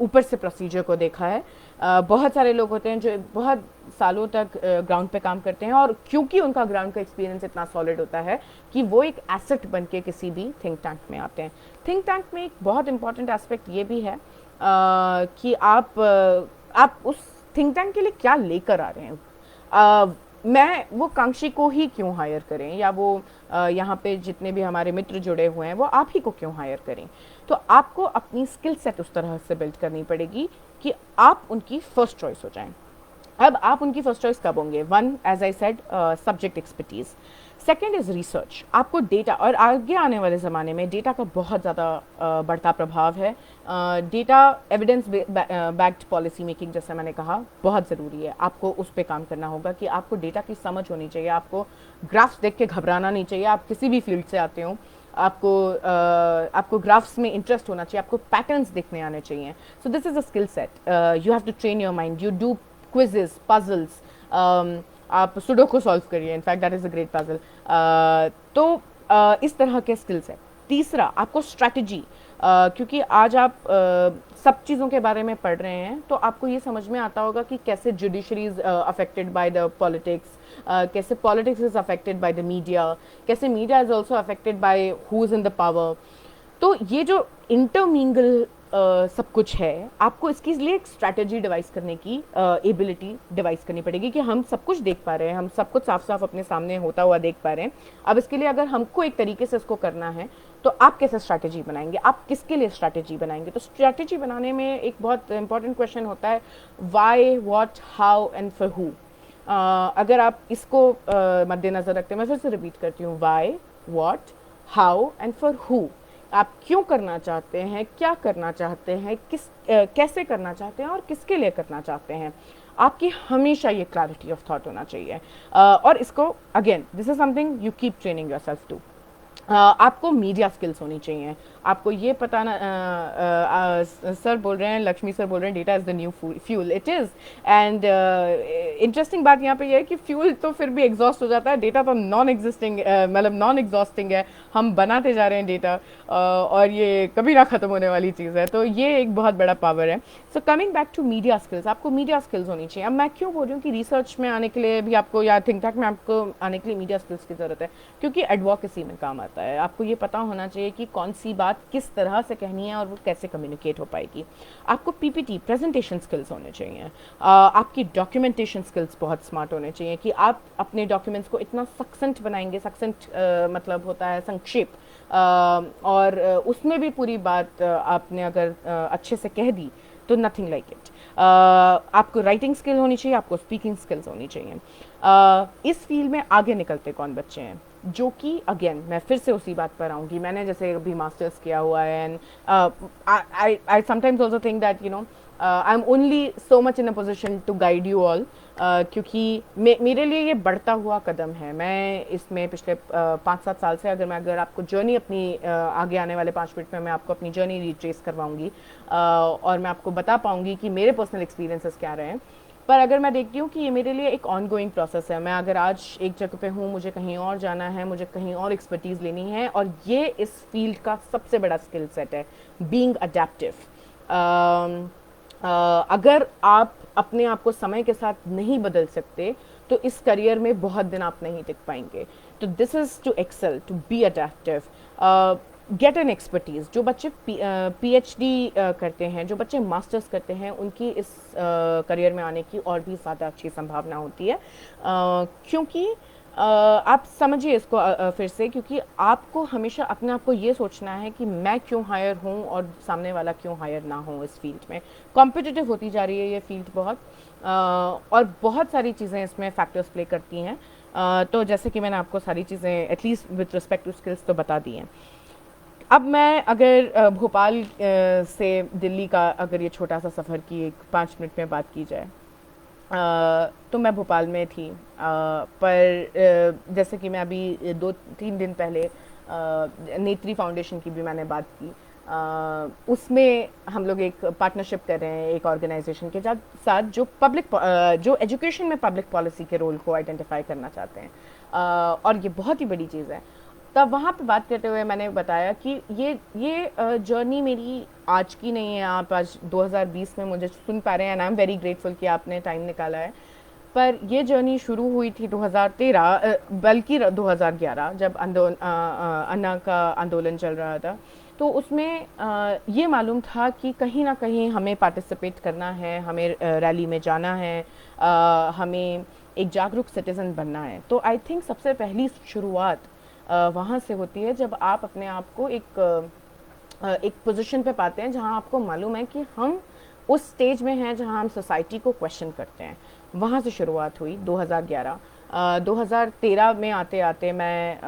ऊपर से प्रोसीजर को देखा है। बहुत सारे लोग होते हैं जो बहुत सालों तक ग्राउंड पे काम करते हैं और क्योंकि उनका ग्राउंड का एक्सपीरियंस इतना सॉलिड होता है कि वो एक एसेट बन के किसी भी थिंक टैंक में आते हैं। थिंक टैंक में एक बहुत इंपॉर्टेंट एस्पेक्ट ये भी है कि आप उस थिंक टैंक के लिए क्या लेकर आ रहे हैं। मैं वो कांक्षी को ही क्यों हायर करें या वो यहाँ पे जितने भी हमारे मित्र जुड़े हुए हैं वो आप ही को क्यों हायर करें। तो आपको अपनी स्किल सेट उस तरह से बिल्ड करनी पड़ेगी कि आप उनकी फर्स्ट चॉइस हो जाएं। अब आप उनकी फर्स्ट चॉइस कब होंगे? One, as I said, subject expertise. Second is research. आपको डेटा, और आगे आने वाले ज़माने में डेटा का बहुत ज़्यादा बढ़ता प्रभाव है। Data evidence backed policy making, जैसे मैंने कहा, बहुत ज़रूरी है। आपको उस पर काम करना होगा कि आपको डेटा की समझ होनी चाहिए। आपको ग्राफ्स देख के घबराना नहीं चाहिए। आप किसी भी फील्ड से आते हो, आपको ग्राफ्स में इंटरेस्ट होना चाहिए, आपको पैटर्न्स देखने आने चाहिए। So this is a skill set. You have to train your mind, you do quizzes, puzzles, आप सुडोको सॉल्व करिए, in fact that is a great puzzle. तो इस तरह के स्किल्स है। तीसरा, आपको स्ट्रैटेजी, क्योंकि आज आप सब चीज़ों के बारे में पढ़ रहे हैं तो आपको ये समझ में आता होगा कि कैसे judiciary is affected by the politics, कैसे politics is affected by the media, कैसे media is also affected by who is in the power. तो ये जो इंटरमिंगल सब कुछ है, आपको इसके लिए एक स्ट्रैटेजी डिवाइस करने की एबिलिटी डिवाइस करनी पड़ेगी कि हम सब कुछ देख पा रहे हैं, हम सब कुछ साफ साफ अपने सामने होता हुआ देख पा रहे हैं। अब इसके लिए अगर हमको एक तरीके से इसको करना है तो आप कैसे स्ट्रैटेजी बनाएंगे, आप किसके लिए स्ट्रैटेजी बनाएंगे। तो स्ट्रैटेजी बनाने में एक बहुत इंपॉर्टेंट क्वेश्चन होता है, why, what, how and for who. अगर आप इसको मद्देनजर रखते हैं, मैं फिर से रिपीट करती हूँ, why, what, how and for who. आप क्यों करना चाहते हैं, क्या करना चाहते हैं, कैसे करना चाहते हैं और किसके लिए करना चाहते हैं। आपकी हमेशा ये क्लैरिटी ऑफ थॉट होना चाहिए। और इसको again, this is something you keep training yourself too. आपको मीडिया स्किल्स होनी चाहिए, आपको ये पता ना, सर बोल रहे हैं, लक्ष्मी सर बोल रहे हैं data is the new fuel, it is. And interesting बात यहाँ पे ये है कि फ्यूल तो फिर भी एग्जॉस्ट हो जाता है, डेटा तो नॉन एग्जिस्टिंग, मतलब नॉन एग्जॉस्टिंग है, हम बनाते जा रहे हैं डेटा, और ये कभी ना ख़त्म होने वाली चीज़ है। तो ये एक बहुत बड़ा पावर है। So coming back to media skills, आपको मीडिया स्किल्स होनी चाहिए। अब मैं क्यों बोल रही हूँ कि रिसर्च में आने के लिए भी आपको, या थिंक टैंक में आपको आने के लिए मीडिया स्किल्स की ज़रूरत है, क्योंकि एडवोकेसी में काम आता है। आपको ये पता होना चाहिए कि कौन सी बात किस तरह से कहनी है और वो कैसे कम्युनिकेट हो पाएगी। आपको पीपीटी प्रेजेंटेशन स्किल्स होने चाहिए। आपकी डॉक्यूमेंटेशन स्किल्स बहुत स्मार्ट होने चाहिए कि आप अपने डॉक्यूमेंट्स को इतना सक्सेंट बनाएंगे, सक्सेंट मतलब होता है संक्षेप, और उसमें भी पूरी बात आपने अगर अच्छे से कह दी तो नथिंग लाइक इट। आपको राइटिंग स्किल होनी चाहिए, आपको स्पीकिंग स्किल्स होनी चाहिए। इस फील्ड में आगे निकलते कौन बच्चे हैं जो कि, अगेन मैं फिर से उसी बात पर आऊँगी, मैंने जैसे अभी मास्टर्स किया हुआ है, and I sometimes also think that you know I am only so much in a position to guide you all, क्योंकि मेरे लिए ये बढ़ता हुआ कदम है। मैं इसमें पिछले 5-7 साल से, अगर आपको जर्नी अपनी आगे आने वाले 5 मिनट में मैं आपको अपनी जर्नी रिट्रेस करवाऊंगी, और मैं आपको बता पाऊंगी कि मेरे पर्सनल एक्सपीरियंसेस क्या रहे हैं। पर अगर मैं देखती हूँ कि ये मेरे लिए एक ऑनगोइंग प्रोसेस है, मैं अगर आज एक जगह पे हूँ, मुझे कहीं और जाना है, मुझे कहीं और एक्सपर्टीज़ लेनी है, और ये इस फील्ड का सबसे बड़ा स्किल सेट है, बीइंग अडेप्टिव। अगर आप अपने आप को समय के साथ नहीं बदल सकते तो इस करियर में बहुत दिन आप नहीं टिक पाएंगे। तो this is to excel, to be adaptive, get an expertise. जो बच्चे पीएचडी करते हैं, जो बच्चे मास्टर्स करते हैं, उनकी इस करियर में आने की और भी ज़्यादा अच्छी संभावना होती है, क्योंकि आप समझिए इसको फिर से, क्योंकि आपको हमेशा अपने आप को ये सोचना है कि मैं क्यों हायर हूँ और सामने वाला क्यों हायर ना हो। इस फील्ड में कॉम्पिटिटिव होती जा रही है ये फील्ड बहुत, और बहुत सारी चीज़ें इसमें फैक्टर्स प्ले करती हैं। तो जैसे कि मैंने आपको सारी चीज़ें at least with respect to skills तो बता दी हैं। अब मैं अगर भोपाल से दिल्ली का अगर ये छोटा सा सफ़र की एक 5 मिनट में बात की जाए, तो मैं भोपाल में थी, पर जैसे कि मैं अभी 2-3 दिन पहले नेत्री फाउंडेशन की भी मैंने बात की, उसमें हम लोग एक पार्टनरशिप कर रहे हैं एक ऑर्गेनाइजेशन के साथ जो जो एजुकेशन में पब्लिक पॉलिसी के रोल को आइडेंटिफाई करना चाहते हैं, और ये बहुत ही बड़ी चीज़ है। तब वहाँ पे बात करते हुए मैंने बताया कि ये जर्नी मेरी आज की नहीं है। आप आज 2020 में मुझे सुन पा रहे हैं, and I am very grateful कि आपने टाइम निकाला है। पर ये जर्नी शुरू हुई थी 2013, बल्कि 2011, जब अन्ना का आंदोलन चल रहा था। तो उसमें ये मालूम था कि कहीं ना कहीं हमें पार्टिसिपेट करना है, हमें रैली में जाना है, हमें एक जागरूक सिटीज़न बनना है। तो आई थिंक सबसे पहली शुरुआत वहाँ से होती है जब आप अपने आप को एक पोजीशन पे पाते हैं जहाँ आपको मालूम है कि हम उस स्टेज में हैं जहाँ हम सोसाइटी को क्वेश्चन करते हैं। वहाँ से शुरुआत हुई 2011। 2013 में आते आते मैं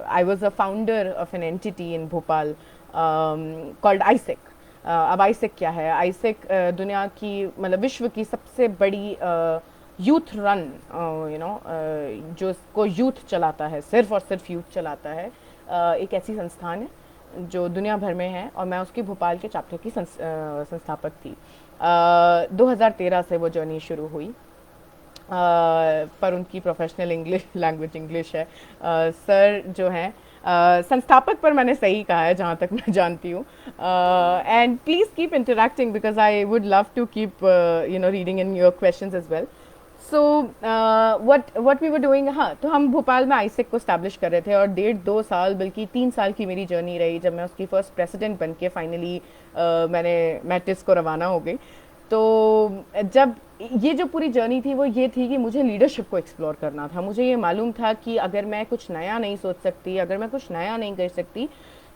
I was a founder of an entity in Bhopal called ISEC. अब आईसेक क्या है? आईसेक दुनिया की, मतलब विश्व की सबसे बड़ी यूथ रन, जो इसको यूथ चलाता है, सिर्फ और सिर्फ यूथ चलाता है, एक ऐसी संस्थान है जो दुनिया भर में है, और मैं उसकी भोपाल के चैप्टर की संस्थापक थी। 2013 से वो जर्नी शुरू हुई, पर उनकी प्रोफेशनल इंग्लिश लैंग्वेज इंग्लिश है। सर जो हैं संस्थापक पर मैंने सही कहा है जहाँ तक मैं जानती हूँ, and please keep interacting because I would love to keep reading in your questions as well. So what we were doing, हाँ, तो हम भोपाल में आईसेक को स्टैब्लिश कर रहे थे, और 1.5-2 साल बल्कि 3 साल की मेरी जर्नी रही जब मैं उसकी फर्स्ट प्रेसिडेंट बन के फाइनली मैंने मैट्रिक्स को रवाना हो गई। तो जब ये जो पूरी जर्नी थी वो ये थी कि मुझे लीडरशिप को एक्सप्लोर करना था। मुझे ये मालूम था कि अगर मैं कुछ नया नहीं सोच सकती, अगर मैं कुछ नया नहीं कर सकती,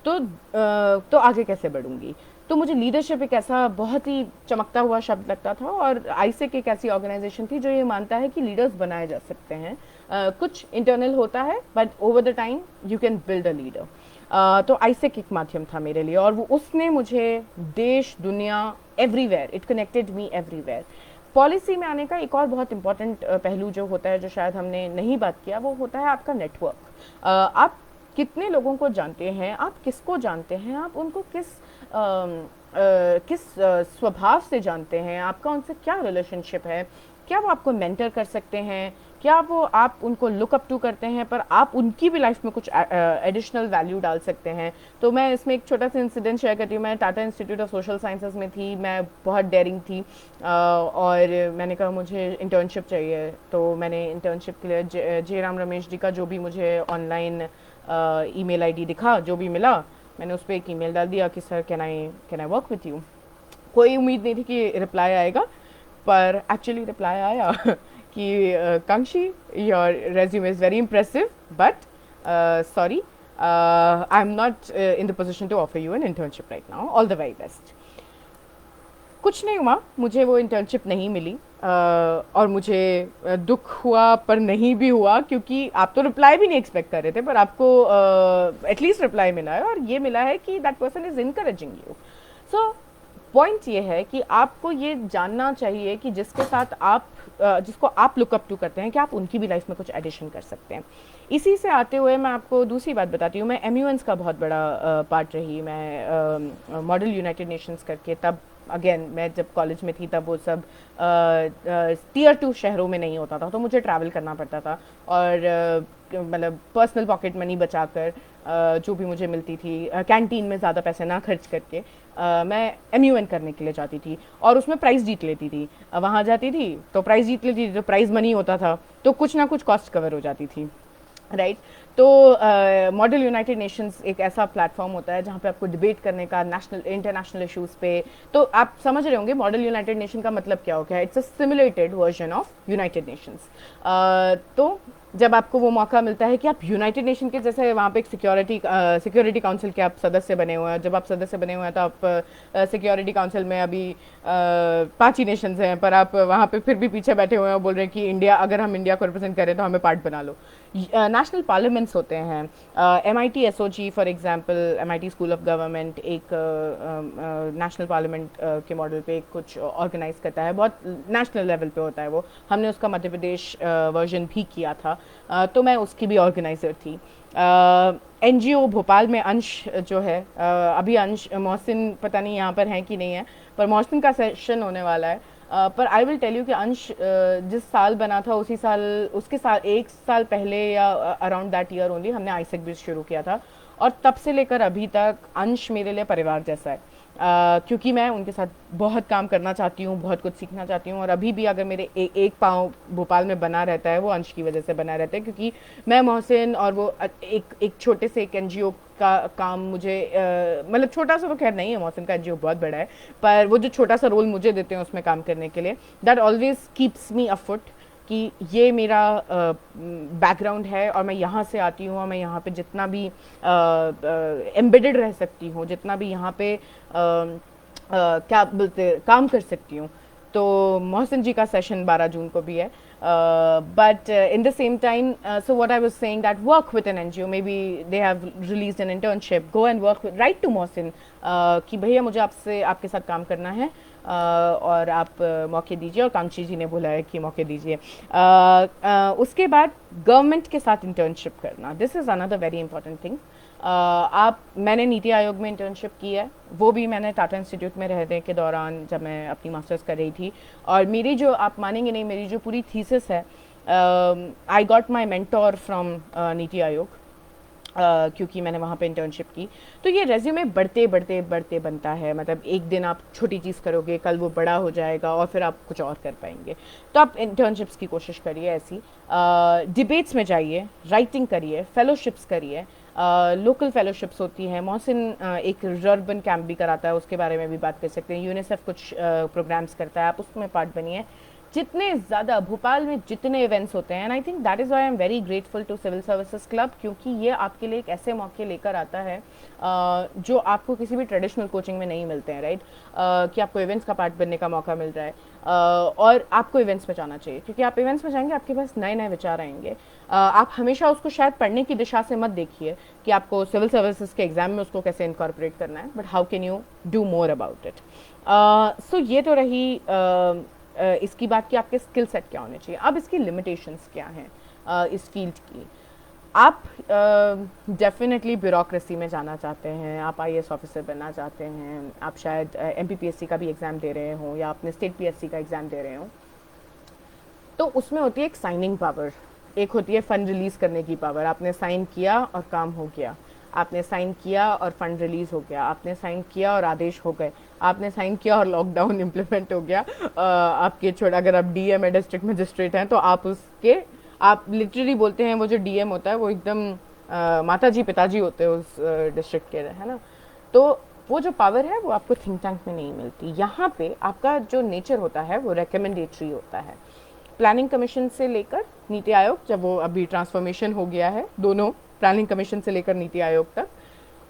तो आगे कैसे बढ़ूंगी। तो मुझे लीडरशिप एक ऐसा बहुत ही चमकता हुआ शब्द लगता था, और आईसेक एक ऐसी ऑर्गेनाइजेशन थी जो ये मानता है कि लीडर्स बनाए जा सकते हैं। कुछ इंटरनल होता है but over the time you can build a leader. तो आईसेक एक माध्यम था मेरे लिए, और वो उसने मुझे देश दुनिया everywhere, it connected me everywhere. Policy में आने का एक और बहुत इंपॉर्टेंट पहलू जो होता है, जो शायद हमने नहीं बात किया, वो होता है आपका नेटवर्क। आप कितने लोगों को जानते हैं, आप किसको जानते हैं, आप उनको किस स्वभाव से जानते हैं, आपका उनसे क्या रिलेशनशिप है, क्या वो आपको मेंटर कर सकते हैं, क्या वो आप उनको लुक अप टू करते हैं, पर आप उनकी भी लाइफ में कुछ एडिशनल वैल्यू डाल सकते हैं। तो मैं इसमें एक छोटा सा इंसिडेंट शेयर करती हूँ। मैं Tata institute of social sciences में थी, मैं बहुत डेयरिंग थी, और मैंने कहा मुझे इंटर्नशिप चाहिए। तो मैंने इंटर्नशिप के लिए जे राम रमेश जी का जो भी मुझे ऑनलाइन ईमेल आईडी दिखा, जो भी मिला, मैंने उस पर एक ईमेल डाल दिया कि sir can I work with you. कोई उम्मीद नहीं थी कि रिप्लाई आएगा, पर एक्चुअली रिप्लाई आया कि Kankshi, your resume is very impressive, but sorry, I am not in the position to offer you an internship right now, all the very best. कुछ नहीं हुआ, मुझे वो इंटर्नशिप नहीं मिली, और मुझे दुख हुआ, पर नहीं भी हुआ, क्योंकि आप तो रिप्लाई भी नहीं एक्सपेक्ट कर रहे थे, पर आपको एटलीस्ट रिप्लाई मिला है, और ये मिला है कि that person is encouraging you. So point ये है कि आपको ये जानना चाहिए कि जिसके साथ आप जिसको आप लुक अप टू करते हैं, कि आप उनकी भी लाइफ में कुछ एडिशन कर सकते हैं। इसी से आते हुए मैं आपको दूसरी बात बताती हूँ। मैं MUNs का बहुत बड़ा पार्ट रही। मैं मॉडल यूनाइटेड नेशंस करके, तब अगेन मैं जब कॉलेज में थी तब वो सब टियर 2 शहरों में नहीं होता था, तो मुझे ट्रैवल करना पड़ता था, और मतलब पर्सनल पॉकेट मनी बचाकर जो भी मुझे मिलती थी, कैंटीन में ज़्यादा पैसे ना खर्च करके मैं MUN करने के लिए जाती थी, और उसमें प्राइज़ जीत लेती थी। वहाँ जाती थी तो प्राइज़ जीत लेती थी, तो प्राइज़ मनी होता था, तो कुछ ना कुछ कॉस्ट कवर हो जाती थी, राइट। तो मॉडल यूनाइटेड नेशंस एक ऐसा प्लेटफॉर्म होता है जहाँ पे आपको डिबेट करने का नेशनल इंटरनेशनल इश्यूज पे, तो आप समझ रहे होंगे मॉडल यूनाइटेड नेशन का मतलब क्या हो गया। It's a simulated version of United Nations. तो जब आपको वो मौका मिलता है कि आप यूनाइटेड नेशन के जैसे वहाँ पे एक सिक्योरिटी काउंसिल के आप सदस्य बने हुए हैं, जब आप सदस्य बने हुए हैं तो आप सिक्योरिटी काउंसिल में अभी 5 ही नेशंस हैं, पर आप वहाँ पे फिर भी पीछे बैठे हुए हैं, बोल रहे हैं कि इंडिया, अगर हम इंडिया को रिप्रेजेंट करें तो हमें पार्ट बना लो। नेशनल पार्लियामेंट्स होते हैं, MIT SOG for example, MIT school of government एक नेशनल पार्लियामेंट के मॉडल पे कुछ ऑर्गेनाइज करता है, बहुत नेशनल लेवल पे होता है वो। हमने उसका मध्य प्रदेश वर्जन भी किया था, तो मैं उसकी भी ऑर्गेनाइजर थी। NGO भोपाल में अंश जो है, अभी अंश, मोहसिन पता नहीं यहाँ पर हैं कि नहीं है, पर मोहसिन का सेशन होने वाला है। पर आई विल टेल यू कि अंश जिस साल बना था उसी साल, उसके साल 1 साल पहले या अराउंड दैट ईयर ओनली हमने आईसेक भी शुरू किया था, और तब से लेकर अभी तक अंश मेरे लिए परिवार जैसा है। क्योंकि मैं उनके साथ बहुत काम करना चाहती हूँ, बहुत कुछ सीखना चाहती हूँ, और अभी भी अगर मेरे एक पाँव भोपाल में बना रहता है, वो अंश की वजह से बना रहता है, क्योंकि मैं, मोहसिन और वो एक छोटे से एक NGO का काम मुझे, मतलब छोटा सा तो खैर नहीं है, मोहसिन का NGO बहुत बड़ा है, पर वो जो छोटा सा रोल मुझे देते हैं उसमें काम करने के लिए, दैट ऑलवेज कीप्स मी अफुट, कि ये मेरा बैकग्राउंड है, और मैं यहाँ से आती हूँ, और मैं यहाँ पे जितना भी एम्बेडेड रह सकती हूँ, जितना भी यहाँ पे क्या बोलते काम कर सकती हूँ। तो मोहसिन जी का सेशन 12 जून को भी है, but in the same time, so what I was saying, that work with an NGO, maybe they have released an internship, go and work with, write to Mohsin कि भैया मुझे आपके साथ काम करना है, और आप मौके दीजिए, और कांक्षी जी ने बोला है कि मौके दीजिए। उसके बाद गवर्नमेंट के साथ इंटर्नशिप करना, this is another very important thing. मैंने नीति आयोग में इंटर्नशिप की है, वो भी मैंने टाटा इंस्टीट्यूट में रहने के दौरान जब मैं अपनी मास्टर्स कर रही थी, और मेरी जो, आप मानेंगे नहीं, मेरी जो पूरी थीसिस है, I got my mentor from NITI Aayog, क्योंकि मैंने वहाँ पे इंटर्नशिप की। तो ये रेज्यूमे बढ़ते बढ़ते बढ़ते बनता है, मतलब एक दिन आप छोटी चीज़ करोगे, कल वो बड़ा हो जाएगा, और फिर आप कुछ और कर पाएंगे। तो आप इंटर्नशिप्स की कोशिश करिए, ऐसी डिबेट्स में जाइए, राइटिंग करिए, फेलोशिप्स करिए, लोकल फेलोशिप्स होती हैं। मोहसिन एक रर्बन कैंप भी कराता है, उसके बारे में भी बात कर सकते हैं। यूनिसेफ कुछ प्रोग्राम्स करता है, आप उसमें पार्ट बनिए। जितने ज़्यादा भोपाल में जितने इवेंट्स होते हैं, and I think that is why I am very grateful to civil services club, क्योंकि ये आपके लिए एक ऐसे मौके लेकर आता है जो आपको किसी भी ट्रेडिशनल कोचिंग में नहीं मिलते हैं, राइट। कि आपको इवेंट्स का पार्ट बनने का मौका मिल रहा है, और आपको इवेंट्स में जाना चाहिए, क्योंकि आप इवेंट्स में जाएंगे, आपके पास नए नए विचार आएंगे। आप हमेशा उसको शायद पढ़ने की दिशा से मत देखिए कि आपको सिविल सर्विसेज के एग्जाम में उसको कैसे इनकॉर्पोरेट करना है, but how can you do more about it. So ये तो रही इसकी बात कि आपके स्किल सेट क्या होने चाहिए। अब इसकी लिमिटेशंस क्या हैं इस फील्ड की। आप डेफिनेटली ब्यूरोक्रेसी में जाना चाहते हैं, आप आईएएस ऑफिसर बनना चाहते हैं, आप शायद एमपीपीएससी का भी एग्ज़ाम दे रहे हों या अपने स्टेट पीएससी का एग्ज़ाम दे रहे हों, तो उसमें होती है एक साइनिंग पावर, एक होती है फंड रिलीज करने की पावर। आपने साइन किया और काम हो गया, आपने साइन किया और फंड रिलीज हो गया, आपने साइन किया और आदेश हो गए, आपने साइन किया और लॉकडाउन इम्प्लीमेंट हो गया। आपके छोटे, अगर आप डीएम है, डिस्ट्रिक्ट मजिस्ट्रेट हैं, तो आप उसके, आप लिटरली बोलते हैं वो जो डीएम होता है वो एकदम माता जी पिताजी होते हैं उस डिस्ट्रिक्ट के, है ना। तो वो जो पावर है वो आपको थिंक टैंक में नहीं मिलती। यहाँ पे आपका जो नेचर होता है वो रिकमेंडेटरी होता है। प्लानिंग कमीशन से लेकर नीति आयोग, जब वो अभी ट्रांसफॉर्मेशन हो गया है, दोनों प्लानिंग कमीशन से लेकर नीति आयोग तक,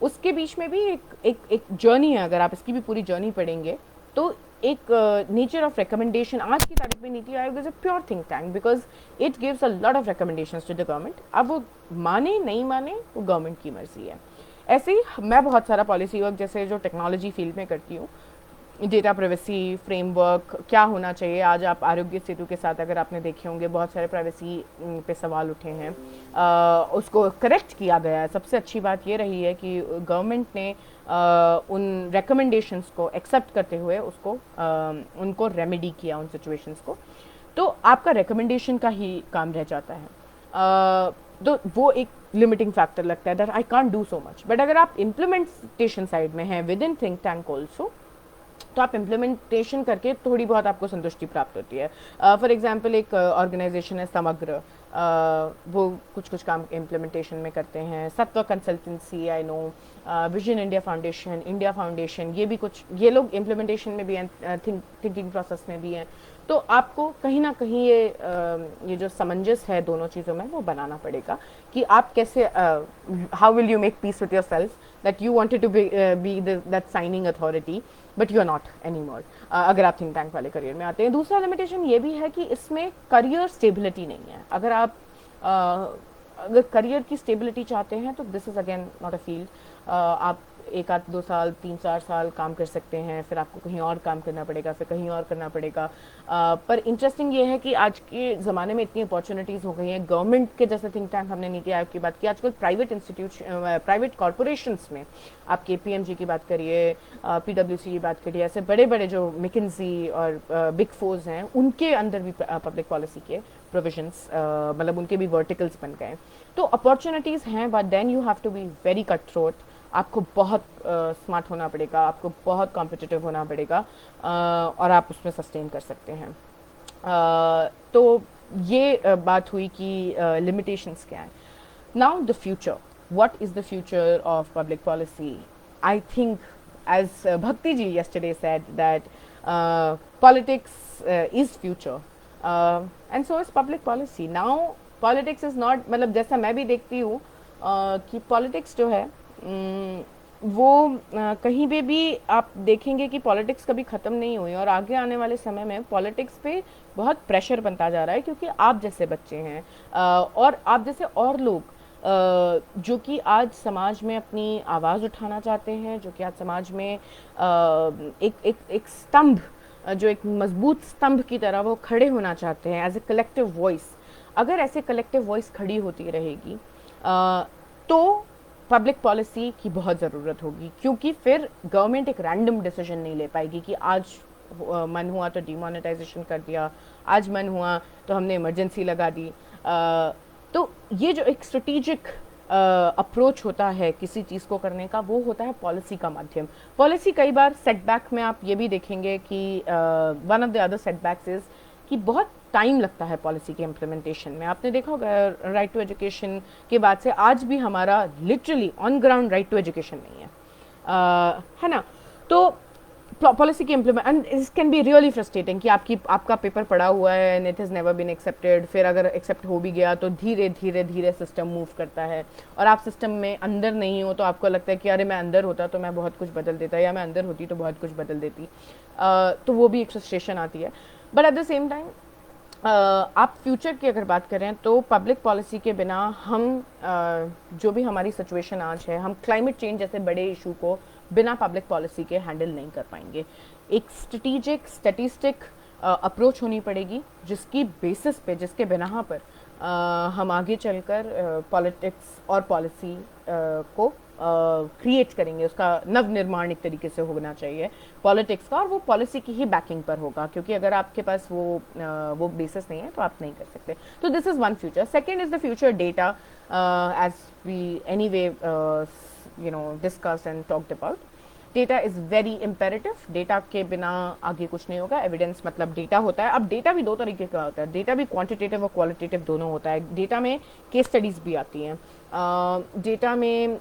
उसके बीच में भी एक जर्नी है। अगर आप इसकी भी पूरी जर्नी पढ़ेंगे तो एक नेचर ऑफ रिकमेंडेशन, आज की तारीख में NITI Aayog is a pure think tank because it gives a lot of recommendations to the government. अब वो माने नहीं माने वो गवर्नमेंट की मर्जी है। ऐसे ही मैं बहुत सारा पॉलिसी वर्क, जैसे जो टेक्नोलॉजी फील्ड में करती हूँ, डेटा प्राइवेसी फ्रेमवर्क क्या होना चाहिए। आज आप आरोग्य सेतु के साथ अगर आपने देखे होंगे, बहुत सारे प्राइवेसी पे सवाल उठे हैं, उसको करेक्ट किया गया है। सबसे अच्छी बात ये रही है कि गवर्नमेंट ने उन रिकमेंडेशंस को एक्सेप्ट करते हुए उसको उनको रेमेडी किया, उन सिचुएशंस को। तो आपका रिकमेंडेशन का ही काम रह जाता है। तो वो एक लिमिटिंग फैक्टर लगता है that I can't do so much. But अगर आप इम्प्लीमेंटेशन साइड में हैं with in think tank also, तो आप इम्प्लीमेंटेशन करके थोड़ी बहुत आपको संतुष्टि प्राप्त होती है। फॉर एग्जांपल एक ऑर्गेनाइजेशन है समग्र, वो कुछ कुछ काम इम्प्लीमेंटेशन में करते हैं। सत्व consultancy, I know, vision India foundation, ये भी कुछ, ये लोग इम्प्लीमेंटेशन में भी हैं, थिंकिंग प्रोसेस में भी हैं। तो आपको कहीं ना कहीं ये जो समंजस है दोनों चीज़ों में वो बनाना पड़ेगा कि आप कैसे, how will you make peace with your self that you wanted to be that signing authority but you are not any more, अगर आप थिंक टैंक वाले करियर में आते हैं। दूसरा लिमिटेशन ये भी है कि इसमें करियर स्टेबिलिटी नहीं है। अगर आप अगर करियर की स्टेबिलिटी चाहते हैं तो this is again not a field. आप 1-2 साल 3-4 साल काम कर सकते हैं, फिर आपको कहीं और काम करना पड़ेगा, फिर कहीं और करना पड़ेगा। पर इंटरेस्टिंग ये है कि आज के ज़माने में इतनी अपॉर्चुनिटीज़ हो गई हैं। गवर्नमेंट के जैसे थिंक टैंक, हमने नीति आयोग की बात की, आजकल प्राइवेट इंस्टीट्यूशन, प्राइवेट कॉरपोरेशंस में आपके पीएमजी की बात करिए, पीडब्ल्यूसी की बात करिए, ऐसे बड़े बड़े जो मैकिन्जी और बिग फोर्स हैं, उनके अंदर भी पब्लिक पॉलिसी के प्रोविजंस, मतलब उनके भी वर्टिकल्स बन गए। तो अपॉर्चुनिटीज़ हैं, but then you have to be very cut throat. आपको बहुत स्मार्ट होना पड़ेगा, आपको बहुत कॉम्पिटिटिव होना पड़ेगा, और आप उसमें सस्टेन कर सकते हैं। तो ये बात हुई कि लिमिटेशंस क्या है। Now the future, what is the future of public policy? I think as Bhakti ji yesterday said that politics is future, and so is public policy. Now politics is not, मतलब जैसा मैं भी देखती हूँ कि politics जो है वो कहीं पे भी आप देखेंगे कि पॉलिटिक्स कभी ख़त्म नहीं हुई, और आगे आने वाले समय में पॉलिटिक्स पे बहुत प्रेशर बनता जा रहा है, क्योंकि आप जैसे बच्चे हैं और आप जैसे और लोग जो कि आज समाज में अपनी आवाज़ उठाना चाहते हैं, जो कि आज समाज में एक स्तंभ, जो एक मजबूत स्तंभ की तरह वो खड़े होना चाहते हैं एज ए कलेक्टिव वॉइस। अगर ऐसे कलेक्टिव वॉइस खड़ी होती रहेगी तो पब्लिक पॉलिसी की बहुत ज़रूरत होगी, क्योंकि फिर गवर्नमेंट एक रैंडम डिसीजन नहीं ले पाएगी कि आज मन हुआ तो डिमोनेटाइजेशन कर दिया, आज मन हुआ तो हमने इमरजेंसी लगा दी। तो ये जो एक स्ट्रेटेजिक अप्रोच होता है किसी चीज़ को करने का, वो होता है पॉलिसी का माध्यम। पॉलिसी कई बार सेटबैक में आप ये भी देखेंगे कि one of the other setbacks is कि बहुत टाइम लगता है पॉलिसी के इम्प्लीमेंटेशन में। आपने देखा होगा राइट टू एजुकेशन के बाद से आज भी हमारा literally on ground right to education नहीं है ना। तो पॉलिसी की implement, and it can be really frustrating कि आपका पेपर पड़ा हुआ है and it has never been accepted, फिर अगर एक्सेप्ट हो भी गया तो धीरे धीरे धीरे सिस्टम मूव करता है, और आप सिस्टम में अंदर नहीं हो तो आपको लगता है कि अरे मैं अंदर होता तो मैं बहुत कुछ बदल देता, या मैं अंदर होती तो बहुत कुछ बदल देती। तो वो भी एक फ्रस्ट्रेशन आती है। But at the same time आप फ्यूचर की अगर बात करें तो पब्लिक पॉलिसी के बिना हम जो भी हमारी सिचुएशन आज है, हम क्लाइमेट चेंज जैसे बड़े इशू को बिना पब्लिक पॉलिसी के हैंडल नहीं कर पाएंगे। एक स्ट्रेटिस्टिक अप्रोच होनी पड़ेगी जिसकी बेसिस पे, जिसके बिना पर हम आगे चलकर पॉलिटिक्स और पॉलिसी को क्रिएट करेंगे, उसका नव निर्माण एक तरीके से होना चाहिए पॉलिटिक्स का, और वो पॉलिसी की ही बैकिंग पर होगा, क्योंकि अगर आपके पास वो बेसिस नहीं है तो आप नहीं कर सकते. तो this is one future. Second is the future data, as we anyway discussed and talked about. Data is very imperative. Data के बिना आगे कुछ नहीं होगा. एविडेंस मतलब डेटा होता है. अब डेटा भी दो तरीके का होता है. डेटा भी क्वांटिटेटिव और क्वालिटेटिव दोनों होता है. डेटा में केस स्टडीज़ भी आती हैं. डेटा में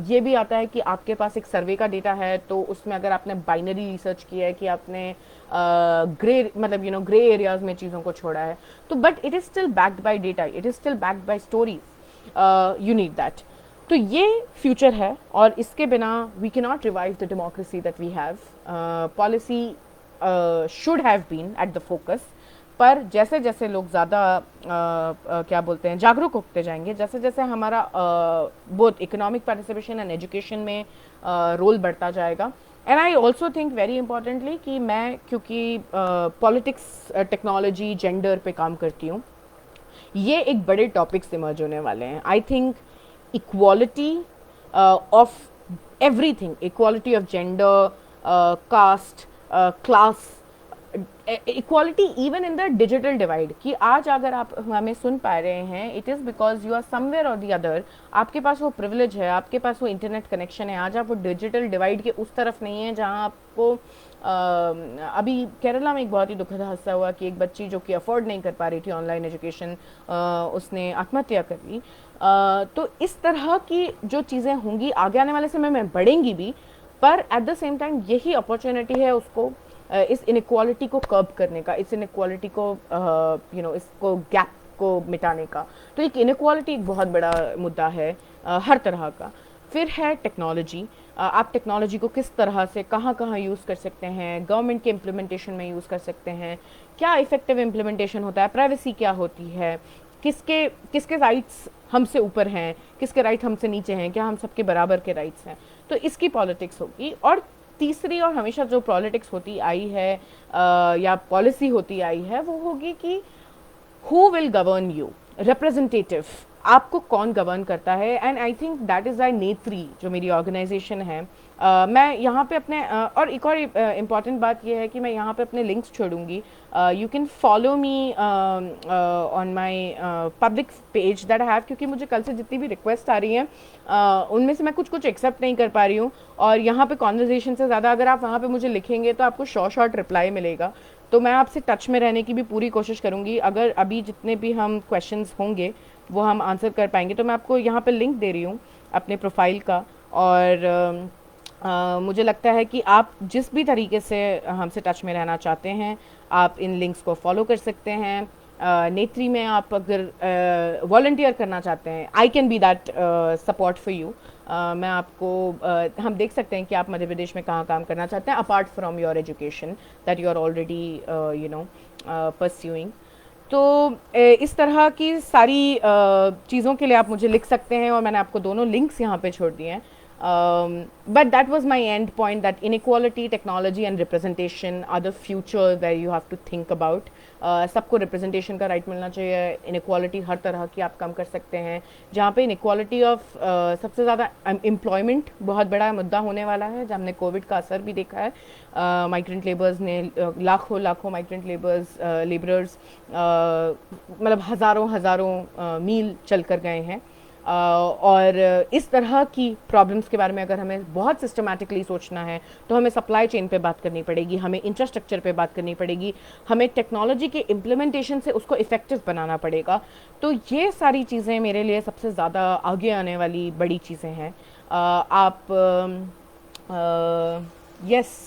ये भी आता है कि आपके पास एक सर्वे का डेटा है, तो उसमें अगर आपने बाइनरी रिसर्च किया है, कि आपने ग्रे मतलब ग्रे एरियाज में चीज़ों को छोड़ा है, तो but it is still backed by data, it is still backed by stories. You need that. तो ये फ्यूचर है, और इसके बिना we can not revive the democracy that we have. Policy should have been at the focus, पर जैसे जैसे लोग ज़्यादा क्या बोलते हैं, जागरूक होते जाएंगे, जैसे जैसे हमारा both economic participation and education में रोल बढ़ता जाएगा. And I also think very importantly कि मैं, क्योंकि पॉलिटिक्स, टेक्नोलॉजी, जेंडर पे काम करती हूँ, ये एक बड़े टॉपिक्स इमर्ज होने वाले हैं. I think equality of everything, equality of gender, caste, class, equality even in the digital divide. कि आज अगर आप हमें सुन पा रहे हैं, it is because you are somewhere or the other, आपके पास वो प्रिविलेज है, आपके पास वो इंटरनेट कनेक्शन है. आज आप वो डिजिटल डिवाइड के उस तरफ नहीं है जहां आपको अभी केरला में एक बहुत ही दुखद हादसा हुआ कि एक बच्ची जो कि अफोर्ड नहीं कर पा रही थी ऑनलाइन एजुकेशन, उसने आत्महत्या कर ली. तो इस तरह की जो चीज़ें होंगी आगे आने वाले समय में, बढ़ेंगी भी, पर एट द सेम टाइम यही अपॉर्चुनिटी है उसको इस इनइक्वालिटी को कर्ब करने का, इस इनइक्वालिटी को इसको गैप को मिटाने का. तो एक इनइक्वालिटी एक बहुत बड़ा मुद्दा है हर तरह का. फिर है टेक्नोलॉजी. आप टेक्नोलॉजी को किस तरह से कहाँ कहाँ यूज़ कर सकते हैं, गवर्नमेंट के इम्प्लीमेंटेशन में यूज़ कर सकते हैं, क्या इफेक्टिव इम्प्लीमेंटेशन होता है, प्राइवेसी क्या होती है, किसके किसके राइट्स हमसे ऊपर हैं, किसके राइट हमसे नीचे हैं, क्या हम सबके बराबर के राइट्स हैं. तो इसकी पॉलिटिक्स होगी. और तीसरी और हमेशा जो पॉलिटिक्स होती आई है या पॉलिसी होती आई है, वो होगी कि who will govern you, representative, आपको कौन गवर्न करता है. And I think that is I नेत्री, जो मेरी ऑर्गेनाइजेशन है. मैं यहाँ पे अपने और एक और इम्पॉर्टेंट बात यह है कि मैं यहाँ पे अपने लिंक्स छोड़ूंगी. You can follow me on my public page that I have, क्योंकि मुझे कल से जितनी भी रिक्वेस्ट आ रही हैं उनमें से मैं कुछ कुछ एक्सेप्ट नहीं कर पा रही हूँ. और यहाँ पे कॉन्वर्जेशन से ज़्यादा अगर आप वहाँ पे मुझे लिखेंगे तो आपको शॉर्ट रिप्लाई मिलेगा. तो मैं आपसे टच में रहने की भी पूरी कोशिश करूँगी. अगर अभी जितने भी हम क्वेश्चंस होंगे वो हम आंसर कर पाएंगे. तो मैं आपको यहाँ पे लिंक दे रही हूँ अपने प्रोफाइल का, और मुझे लगता है कि आप जिस भी तरीके से हमसे टच में रहना चाहते हैं, आप इन लिंक्स को फॉलो कर सकते हैं. नेत्री में आप अगर वॉलंटियर करना चाहते हैं, I can be that support for you. मैं आपको हम देख सकते हैं कि आप मध्य प्रदेश में कहाँ काम करना चाहते हैं, apart from your education that you are already pursuing. तो इस तरह की सारी चीज़ों के लिए आप मुझे लिख सकते हैं, और मैंने आपको दोनों लिंक्स यहाँ पे छोड़ दिए हैं. But that was my end point, that inequality, technology and representation are the future where you have to think about. सबको रिप्रेजेंटेशन का राइट मिलना चाहिए. इनइक्वालिटी हर तरह की आप कम कर सकते हैं. जहाँ पे इनइक्वालिटी ऑफ सबसे ज़्यादा एम्प्लॉयमेंट बहुत बड़ा मुद्दा होने वाला है, जहाँ हमने कोविड का असर भी देखा है. माइग्रेंट लेबर्स ने लाखों लाखों माइग्रेंट लेबरर्स मतलब हज़ारों मील चल कर गए हैं. और इस तरह की प्रॉब्लम्स के बारे में अगर हमें बहुत सिस्टमैटिकली सोचना है, तो हमें सप्लाई चेन पे बात करनी पड़ेगी, हमें इंफ्रास्ट्रक्चर पे बात करनी पड़ेगी, हमें टेक्नोलॉजी के इम्प्लीमेंटेशन से उसको इफ़ेक्टिव बनाना पड़ेगा. तो ये सारी चीज़ें मेरे लिए सबसे ज़्यादा आगे आने वाली बड़ी चीज़ें हैं. आप yes,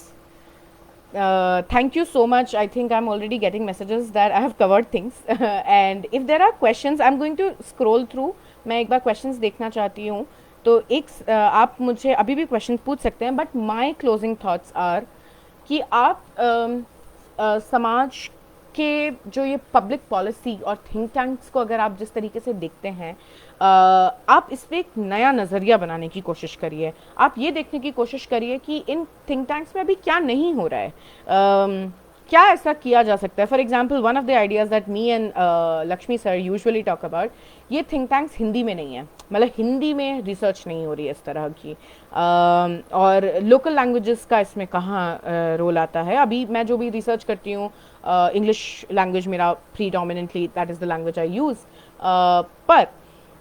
thank you so much. I think I'm already getting messages that I have covered things and if there are questions I'm going to scroll through. मैं एक बार क्वेश्चंस देखना चाहती हूँ, तो एक आप मुझे अभी भी क्वेश्चन पूछ सकते हैं. But my closing thoughts are कि आप समाज के जो ये पब्लिक पॉलिसी और थिंक टैंक्स को अगर आप जिस तरीके से देखते हैं, आप इस पर एक नया नज़रिया बनाने की कोशिश करिए. आप ये देखने की कोशिश करिए कि इन थिंक टैंक्स में अभी क्या नहीं हो रहा है, क्या ऐसा किया जा सकता है? For example one of the ideas that me and Lakshmi sir usually talk about, ये थिंक टैंक्स हिंदी में नहीं है, मतलब हिंदी में रिसर्च नहीं हो रही है इस तरह की, और लोकल लैंग्वेजेस का इसमें कहाँ रोल आता है? अभी मैं जो भी रिसर्च करती हूँ, इंग्लिश लैंग्वेज मेरा predominantly that is the language I use, पर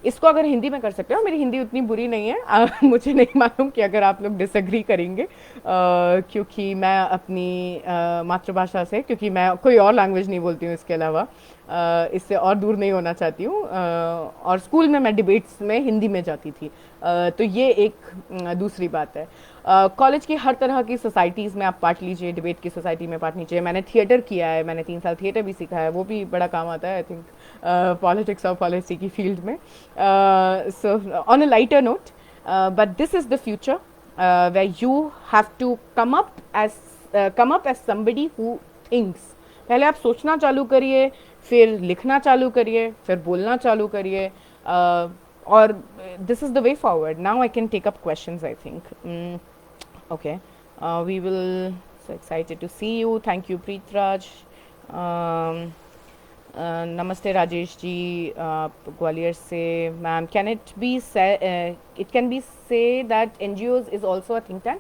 इसको अगर हिंदी में कर सकते हो, मेरी हिंदी उतनी बुरी नहीं है, मुझे नहीं मालूम कि अगर आप लोग डिसएग्री करेंगे, क्योंकि मैं अपनी मातृभाषा से, क्योंकि मैं कोई और लैंग्वेज नहीं बोलती हूँ इसके अलावा, इससे और दूर नहीं होना चाहती हूँ, और स्कूल में मैं डिबेट्स में हिंदी में जाती थी, तो ये एक दूसरी बात है। कॉलेज की हर तरह की सोसाइटीज़ में आप पार्ट लीजिए, डिबेट की सोसाइटी में पार्ट लीजिए, मैंने थिएटर किया है, मैंने 3 साल थिएटर भी सीखा है, वो भी बड़ा काम आता है आई थिंक पॉलिटिक्स और पॉलिसी की फील्ड में। So on a lighter note, but this is the future where you have to come up as somebody who thinks। पहले आप सोचना चालू करिए, फिर लिखना चालू करिए, फिर बोलना चालू करिए, और this is the way forward। Now I can take up questions, I think। Okay, we will, so excited to see you, thank you Preetraj। नमस्ते राजेश जी, ग्वालियर से। Ma'am, can it be it can B say that NGOs is also a think tank?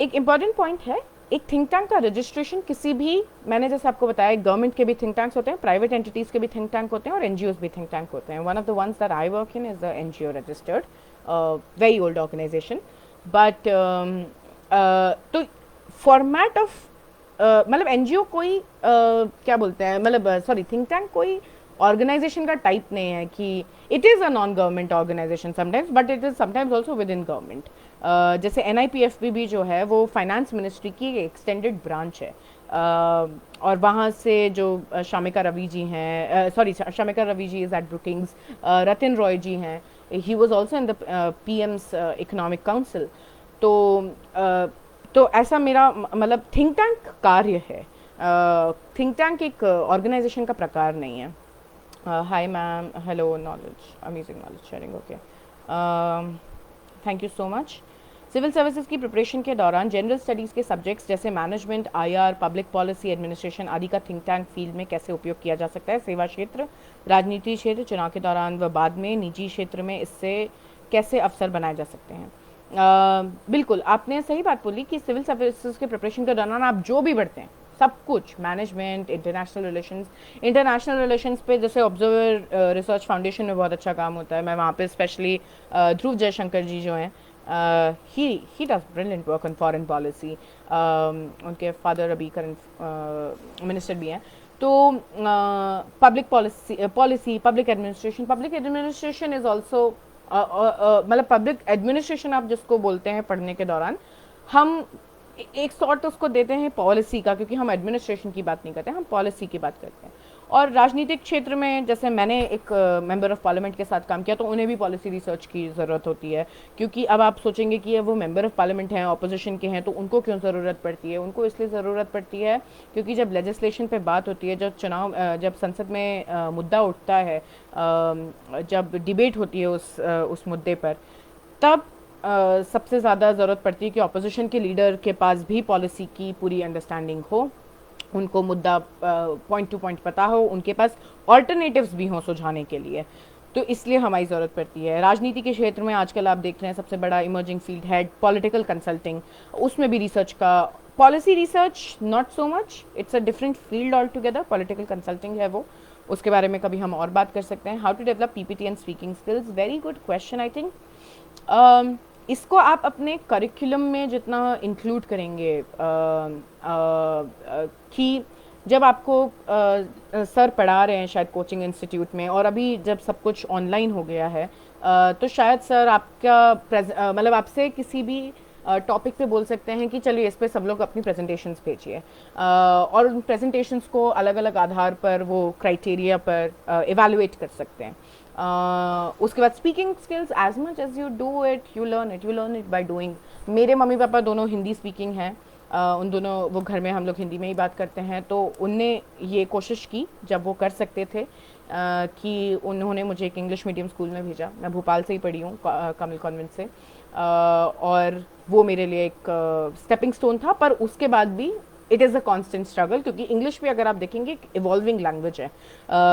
एक important point है, एक think tank का registration किसी भी, मैंने जैसे आपको बताया, गवर्नमेंट के भी थिंक टैंक्स होते हैं, प्राइवेट एंटिटीज़ के भी थिंक टैंक होते हैं, और एनजीओज भी थिंक टैंक होते हैं। One of the ones that I work in is the NGO registered, very old organization, but तो फॉर्मेट ऑफ मतलब एनजीओ कोई क्या बोलते हैं, मतलब सॉरी, थिंक टैंक कोई ऑर्गेनाइजेशन का टाइप नहीं है कि it is a non government organization sometimes, but it is sometimes also within government. जैसे एनआईपीएफबी भी जो है वो फाइनेंस मिनिस्ट्री की एक्सटेंडेड ब्रांच है, और वहाँ से जो शामिका रवि जी हैं, sorry Shamika Ravi ji is at Brookings, Ratin Roy ji हैं, he was also in the PM's economic council. तो ऐसा मेरा मतलब थिंक टैंक कार्य है, थिंक टैंक एक ऑर्गेनाइजेशन का प्रकार नहीं है। Hi ma'am, hello, knowledge, amazing knowledge sharing, okay, thank you so much. Civil services की प्रिपरेशन के दौरान जनरल स्टडीज़ के सब्जेक्ट्स जैसे management, IR, public policy, administration आदि का थिंक टैंक फील्ड में कैसे उपयोग किया जा सकता है? सेवा क्षेत्र, राजनीति क्षेत्र, चुनाव के दौरान व बाद में निजी क्षेत्र में इससे कैसे अवसर बनाए जा सकते हैं? बिल्कुल, आपने सही बात बोली कि सिविल सर्विसेज के प्रिपरेशन के दौरान आप जो भी बढ़ते हैं, सब कुछ, मैनेजमेंट, इंटरनेशनल रिलेशंस पे जैसे ऑब्जर्वर रिसर्च फाउंडेशन में बहुत अच्छा काम होता है, मैं वहाँ पे स्पेशली ध्रुव जयशंकर जी जो हैं, he does brilliant work on foreign policy, उनके फादर अभी करंट मिनिस्टर भी हैं। तो public policy, public administration is also, मतलब पब्लिक एडमिनिस्ट्रेशन आप जिसको बोलते हैं पढ़ने के दौरान, हम एक सॉर्ट उसको देते हैं पॉलिसी का, क्योंकि हम एडमिनिस्ट्रेशन की बात नहीं करते, हम पॉलिसी की बात करते हैं। और राजनीतिक क्षेत्र में जैसे मैंने एक मेंबर ऑफ पार्लियामेंट के साथ काम किया, तो उन्हें भी पॉलिसी रिसर्च की ज़रूरत होती है, क्योंकि अब आप सोचेंगे कि वो मेंबर ऑफ पार्लियामेंट हैं, ऑपोजिशन के हैं, तो उनको क्यों ज़रूरत पड़ती है? उनको इसलिए ज़रूरत पड़ती है क्योंकि जब लेजिस्लेशन पे बात होती है, जब संसद में मुद्दा उठता है, जब डिबेट होती है उस मुद्दे पर, तब सबसे ज़्यादा ज़रूरत पड़ती है कि ऑपोजिशन के लीडर के पास भी पॉलिसी की पूरी अंडरस्टैंडिंग हो, उनको मुद्दा पॉइंट टू पॉइंट पता हो, उनके पास ऑल्टरनेटिव्स भी हों सुझाने के लिए, तो इसलिए हमारी ज़रूरत पड़ती है। राजनीति के क्षेत्र में आजकल आप देख रहे हैं सबसे बड़ा इमर्जिंग फील्ड है पॉलिटिकल कंसल्टिंग, उसमें भी रिसर्च का, policy research not so much, it's a different field all together, political consulting है वो, उसके बारे में कभी हम और बात कर सकते हैं। How to develop PPT and speaking skills, very good question. I think इसको आप अपने करिकुलम में जितना इंक्लूड करेंगे, कि जब आपको सर पढ़ा रहे हैं शायद कोचिंग इंस्टीट्यूट में, और अभी जब सब कुछ ऑनलाइन हो गया है, तो शायद सर आपका मतलब आपसे किसी भी टॉपिक पे बोल सकते हैं कि चलिए इस पे सब लोग अपनी प्रेजेंटेशंस भेजिए, और उन प्रेजेंटेशंस को अलग अलग आधार पर, वो क्राइटेरिया पर इवैल्यूएट कर सकते हैं। उसके बाद speaking skills, as much as you do it you learn it by doing. मेरे मम्मी पापा दोनों हिंदी स्पीकिंग हैं, उन दोनों, वो घर में हम लोग हिंदी में ही बात करते हैं, तो उनने ये कोशिश की जब वो कर सकते थे, कि उन्होंने मुझे एक इंग्लिश मीडियम स्कूल में भेजा। मैं भोपाल से ही पढ़ी हूँ, कमल कॉन्वेंट से, और वो मेरे लिए एक स्टेपिंग स्टोन था, पर उसके बाद भी it is a constant struggle, क्योंकि इंग्लिश भी अगर आप देखेंगे इवॉल्विंग लैंग्वेज है।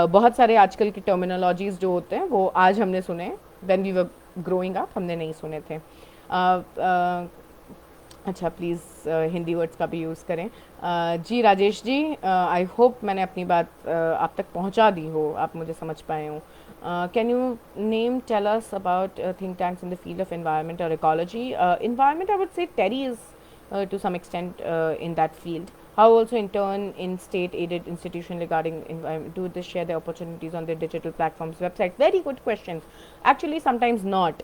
बहुत सारे आजकल की टर्मिनोलॉजीज जो होते हैं वो आज हमने सुने, when we were growing up हमने नहीं सुने थे। अच्छा, प्लीज़ हिंदी वर्ड्स का भी यूज़ करें। जी राजेश जी, आई होप मैंने अपनी बात आप तक पहुंचा दी हो, आप मुझे समझ पाए हो। Can you name tell us about think tanks in the field of environment और ecology? Environment, I would say TERI is to some extent in that field. How also intern in state-aided institution regarding environment? Do they share their opportunities on their digital platforms, website? Very good question. Actually, sometimes not.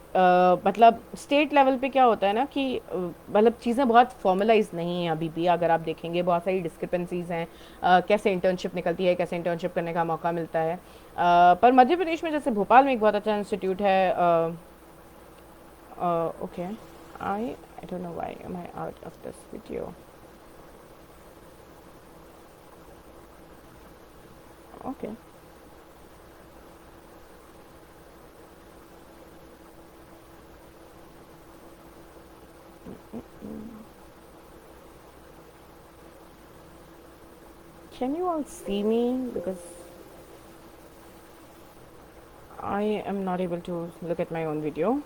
मतलब state level पे क्या होता है ना कि मतलब चीज़ें बहुत फॉर्मलाइज नहीं हैं अभी भी। अगर आप देखेंगे बहुत सारी डिस्क्रिपेंसीज हैं, कैसे इंटर्नशिप निकलती है, कैसे इंटर्नशिप करने का मौका मिलता है। पर मध्य प्रदेश में जैसे भोपाल में एक बहुत अच्छा इंस्टीट्यूट है। Okay, I don't know why am I out of this video. Okay. Can you all see me? Because I am not able to look at my own video.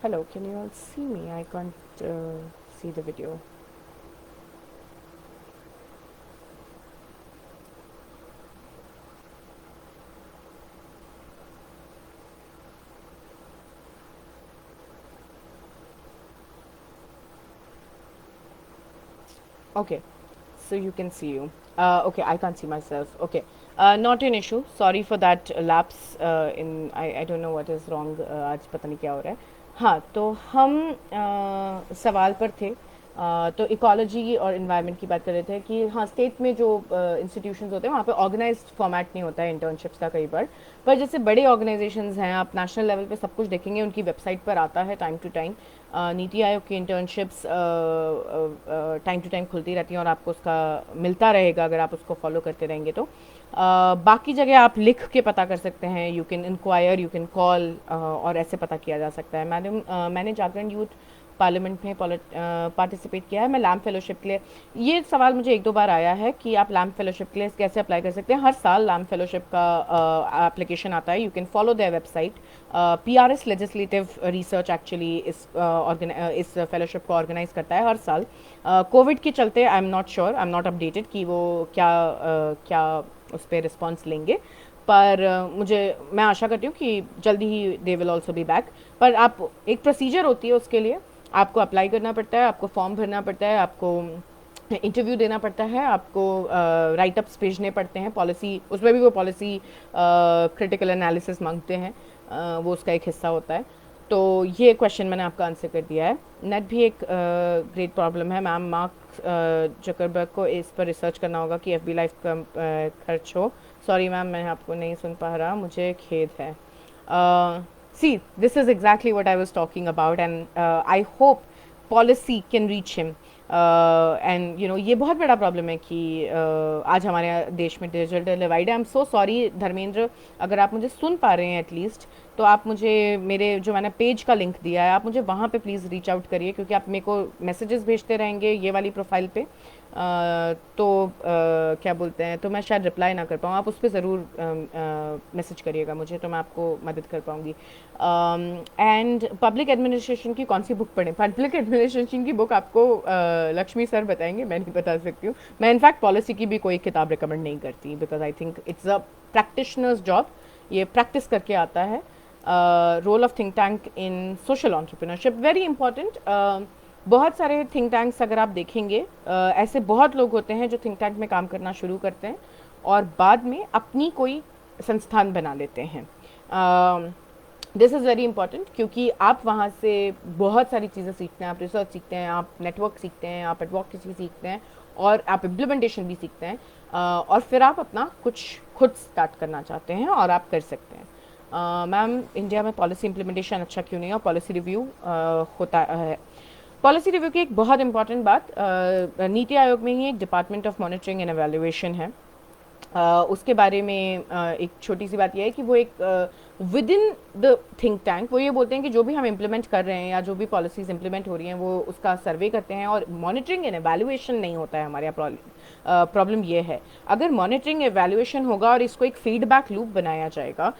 Hello, can you all see me? I can't see the video. Okay, so you can see you. Okay, I can't see myself. Okay, not an issue. Sorry for that lapse in. I don't know what is wrong. आज पता नहीं क्या हो रहा है। हाँ, तो हम सवाल पर थे। तो इकोलॉजी और इन्वायरमेंट की बात कर रहे थे कि हाँ, स्टेट में जो इंस्टीट्यूशंस होते हैं वहाँ पे ऑर्गेनाइज्ड फॉर्मेट नहीं होता है इंटर्नशिप्स का कई बार। पर जैसे बड़े ऑर्गेनाइजेशंस हैं, आप नेशनल लेवल पे सब कुछ देखेंगे, उनकी वेबसाइट पर आता है time to time. NITI Aayog की इंटर्नशिप्स टाइम टू टाइम खुलती रहती हैं और आपको उसका मिलता रहेगा अगर आप उसको फॉलो करते रहेंगे तो। बाकी जगह आप लिख के पता कर सकते हैं, you can enquire, you can call, और ऐसे पता किया जा सकता है। मैंने जागरण यूथ पार्लियामेंट में पार्टिसिपेट किया है। मैं लैम्प फेलोशिप के लिए, ये सवाल मुझे एक दो बार आया है कि आप लैम्प फेलोशिप के लिए कैसे अप्लाई कर सकते हैं। हर साल लैम्प फेलोशिप का एप्लीकेशन आता है। You can follow their website. PRS legislative research actually इस फेलोशिप को ऑर्गेनाइज करता है हर साल। कोविड के चलते आई am not sure, I am not updated कि वो क्या उस पर रिस्पॉन्स लेंगे, पर मैं आशा करती हूँ कि जल्दी ही they will also be back. पर आप एक प्रोसीजर होती है उसके लिए, आपको अप्लाई करना पड़ता है, आपको फॉर्म भरना पड़ता है, आपको इंटरव्यू देना पड़ता है, आपको राइट अप्स भेजने पड़ते हैं, पॉलिसी उसमें भी वो पॉलिसी क्रिटिकल एनालिसिस मांगते हैं, वो उसका एक हिस्सा होता है। तो ये क्वेश्चन मैंने आपका आंसर कर दिया है। नेट भी एक ग्रेट प्रॉब्लम है मैम। मार्क जकरबर्ग को इस पर रिसर्च करना होगा कि FB लाइफ का खर्च हो। सॉरी मैम, मैं आपको नहीं सुन पा रहा, मुझे खेद है। See, this is exactly what I was talking about, and I hope policy can reach him. And you know, ये बहुत बड़ा प्रॉब्लम है कि आज हमारे देश में डिजिटल डिवाइड है। I am so sorry Dharmendra, अगर आप मुझे सुन पा रहे हैं एटलीस्ट, तो आप मुझे मेरे जो मैंने पेज का लिंक दिया है, आप मुझे वहाँ पे प्लीज़ रीच आउट करिए, क्योंकि आप मेरे को मैसेजेस भेजते रहेंगे ये वाली प्रोफाइल पे, तो क्या बोलते हैं, तो मैं शायद रिप्लाई ना कर पाऊँ। आप उस पर ज़रूर मैसेज करिएगा मुझे, तो मैं आपको मदद कर पाऊँगी। एंड पब्लिक एडमिनिस्ट्रेशन की कौन सी बुक पढ़ें? पब्लिक एडमिनिस्ट्रेशन की बुक आपको लक्ष्मी सर बताएंगे, मैं नहीं बता सकती हूँ। मैं इनफैक्ट पॉलिसी की भी कोई किताब रिकमेंड नहीं करती, because I think it's a practitioners job, ये प्रैक्टिस करके आता है। Role of think tank in social entrepreneurship, very important. बहुत सारे थिंक टैंक्स अगर आप देखेंगे, ऐसे बहुत लोग होते हैं जो थिंक टैंक में काम करना शुरू करते हैं और बाद में अपनी कोई संस्थान बना लेते हैं। दिस इज़ वेरी इंपॉर्टेंट, क्योंकि आप वहाँ से बहुत सारी चीज़ें सीखते हैं, आप रिसर्च सीखते हैं, आप नेटवर्क सीखते हैं, आप एडवोकेसी सीखते हैं, और आप इम्प्लीमेंटेशन भी सीखते हैं, और फिर आप अपना कुछ खुद स्टार्ट करना चाहते हैं और आप कर सकते हैं। मैम, इंडिया में पॉलिसी इम्प्लीमेंटेशन अच्छा क्यों नहीं है और पॉलिसी रिव्यू होता है? पॉलिसी रिव्यू की एक बहुत इंपॉर्टेंट बात, नीति आयोग में ही एक department of monitoring and evaluation है। उसके बारे में एक छोटी सी बात यह है कि वो एक with in the think tank वो ये बोलते हैं कि जो भी हम इम्प्लीमेंट कर रहे हैं या जो भी पॉलिसीज इम्प्लीमेंट हो रही हैं वो उसका सर्वे करते हैं, और मॉनिटरिंग एंड एवेल्युएशन नहीं होता है हमारे यहाँ। प्रॉब्लम ये है, अगर मॉनिटरिंग एवेल्युएशन होगा और इसको एक फीडबैक लूप बनाया जाएगा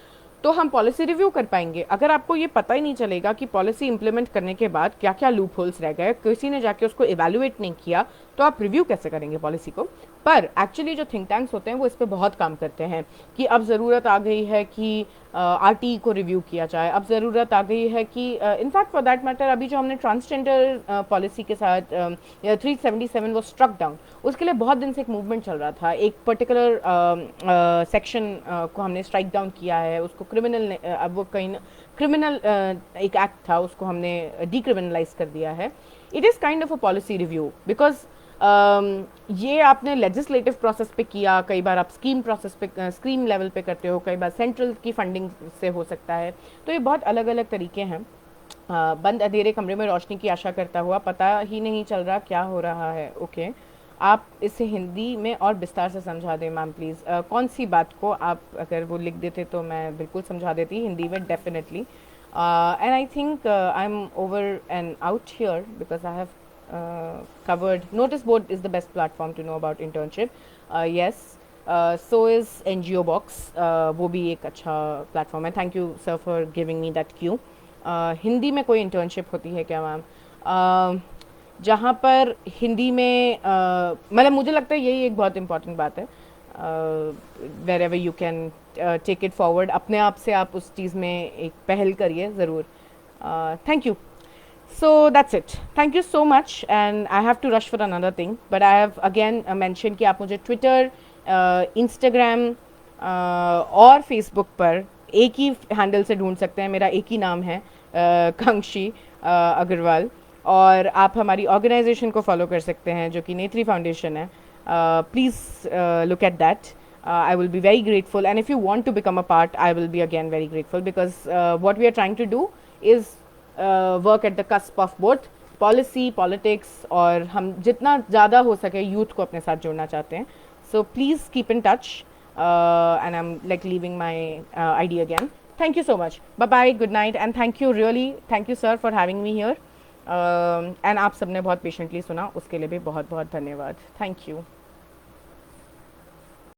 तो हम पॉलिसी रिव्यू कर पाएंगे। अगर आपको ये पता ही नहीं चलेगा कि पॉलिसी इंप्लीमेंट करने के बाद क्या क्या लूप होल्स रह गए, किसी ने जाके उसको इवैल्यूएट नहीं किया, तो आप रिव्यू कैसे करेंगे पॉलिसी को। पर एक्चुअली जो थिंक टैंक्स होते हैं वो इस पर बहुत काम करते हैं कि अब ज़रूरत आ गई है कि आरटी को रिव्यू किया जाए, अब ज़रूरत आ गई है कि इनफैक्ट फॉर दैट मैटर अभी जो हमने ट्रांसजेंडर पॉलिसी के साथ 377 वो स्ट्रक डाउन, उसके लिए बहुत दिन से एक मूवमेंट चल रहा था। एक पर्टिकुलर सेक्शन को हमने स्ट्राइक डाउन किया है, उसको क्रिमिनल, अब वो कहीं क्रिमिनल एक एक्ट था उसको हमने डीक्रिमिनलाइज कर दिया है। It is kind of a policy review because ये आपने लेजिस्लेटिव प्रोसेस पे किया, कई बार आप स्कीम प्रोसेस पे स्कीम लेवल पे करते हो, कई बार सेंट्रल की फंडिंग से हो सकता है। तो ये बहुत अलग अलग तरीके हैं। बंद अंधेरे कमरे में रोशनी की आशा करता हुआ पता ही नहीं चल रहा क्या हो रहा है। ओके, आप इसे हिंदी में और विस्तार से समझा दें मैम प्लीज़। कौन सी बात को आप अगर वो लिख देते तो मैं बिल्कुल समझा देती हिंदी में, definitely. And I think I am over and out here because I have covered. Notice board is the best platform to know about internship. Yes, so is NGO Box. वो भी एक अच्छा प्लेटफॉर्म है। Thank you sir for giving me that Q. Hindi में कोई internship होती है क्या मैम? जहाँ पर हिंदी में मतलब मुझे लगता है यही एक बहुत इंपॉर्टेंट बात है। Wherever you can take it forward, अपने आप से आप उस चीज़ में एक पहल करिए ज़रूर। Thank you. So that's it. Thank you so much, and I have to rush for another thing, but I have again mentioned कि आप मुझे Twitter, Instagram और Facebook पर एक ही हैंडल से ढूंढ सकते हैं। मेरा एक ही नाम है कांक्षी अग्रवाल, और आप हमारी ऑर्गेनाइजेशन को फॉलो कर सकते हैं जो कि नेत्री फाउंडेशन है। Please look at that. I will be very grateful, and if you want to become a part, I will be again very grateful, because what we are trying to do is work at the cusp of both policy, politics, और हम जितना ज़्यादा हो सके youth को अपने साथ जोड़ना चाहते हैं। So please keep in touch, and I am like leaving my ID again. Thank you so much, bye bye, good night, and thank you, really thank you sir for having me here. And आप सबने बहुत patiently सुना, उसके लिए भी बहुत बहुत धन्यवाद। Thank you.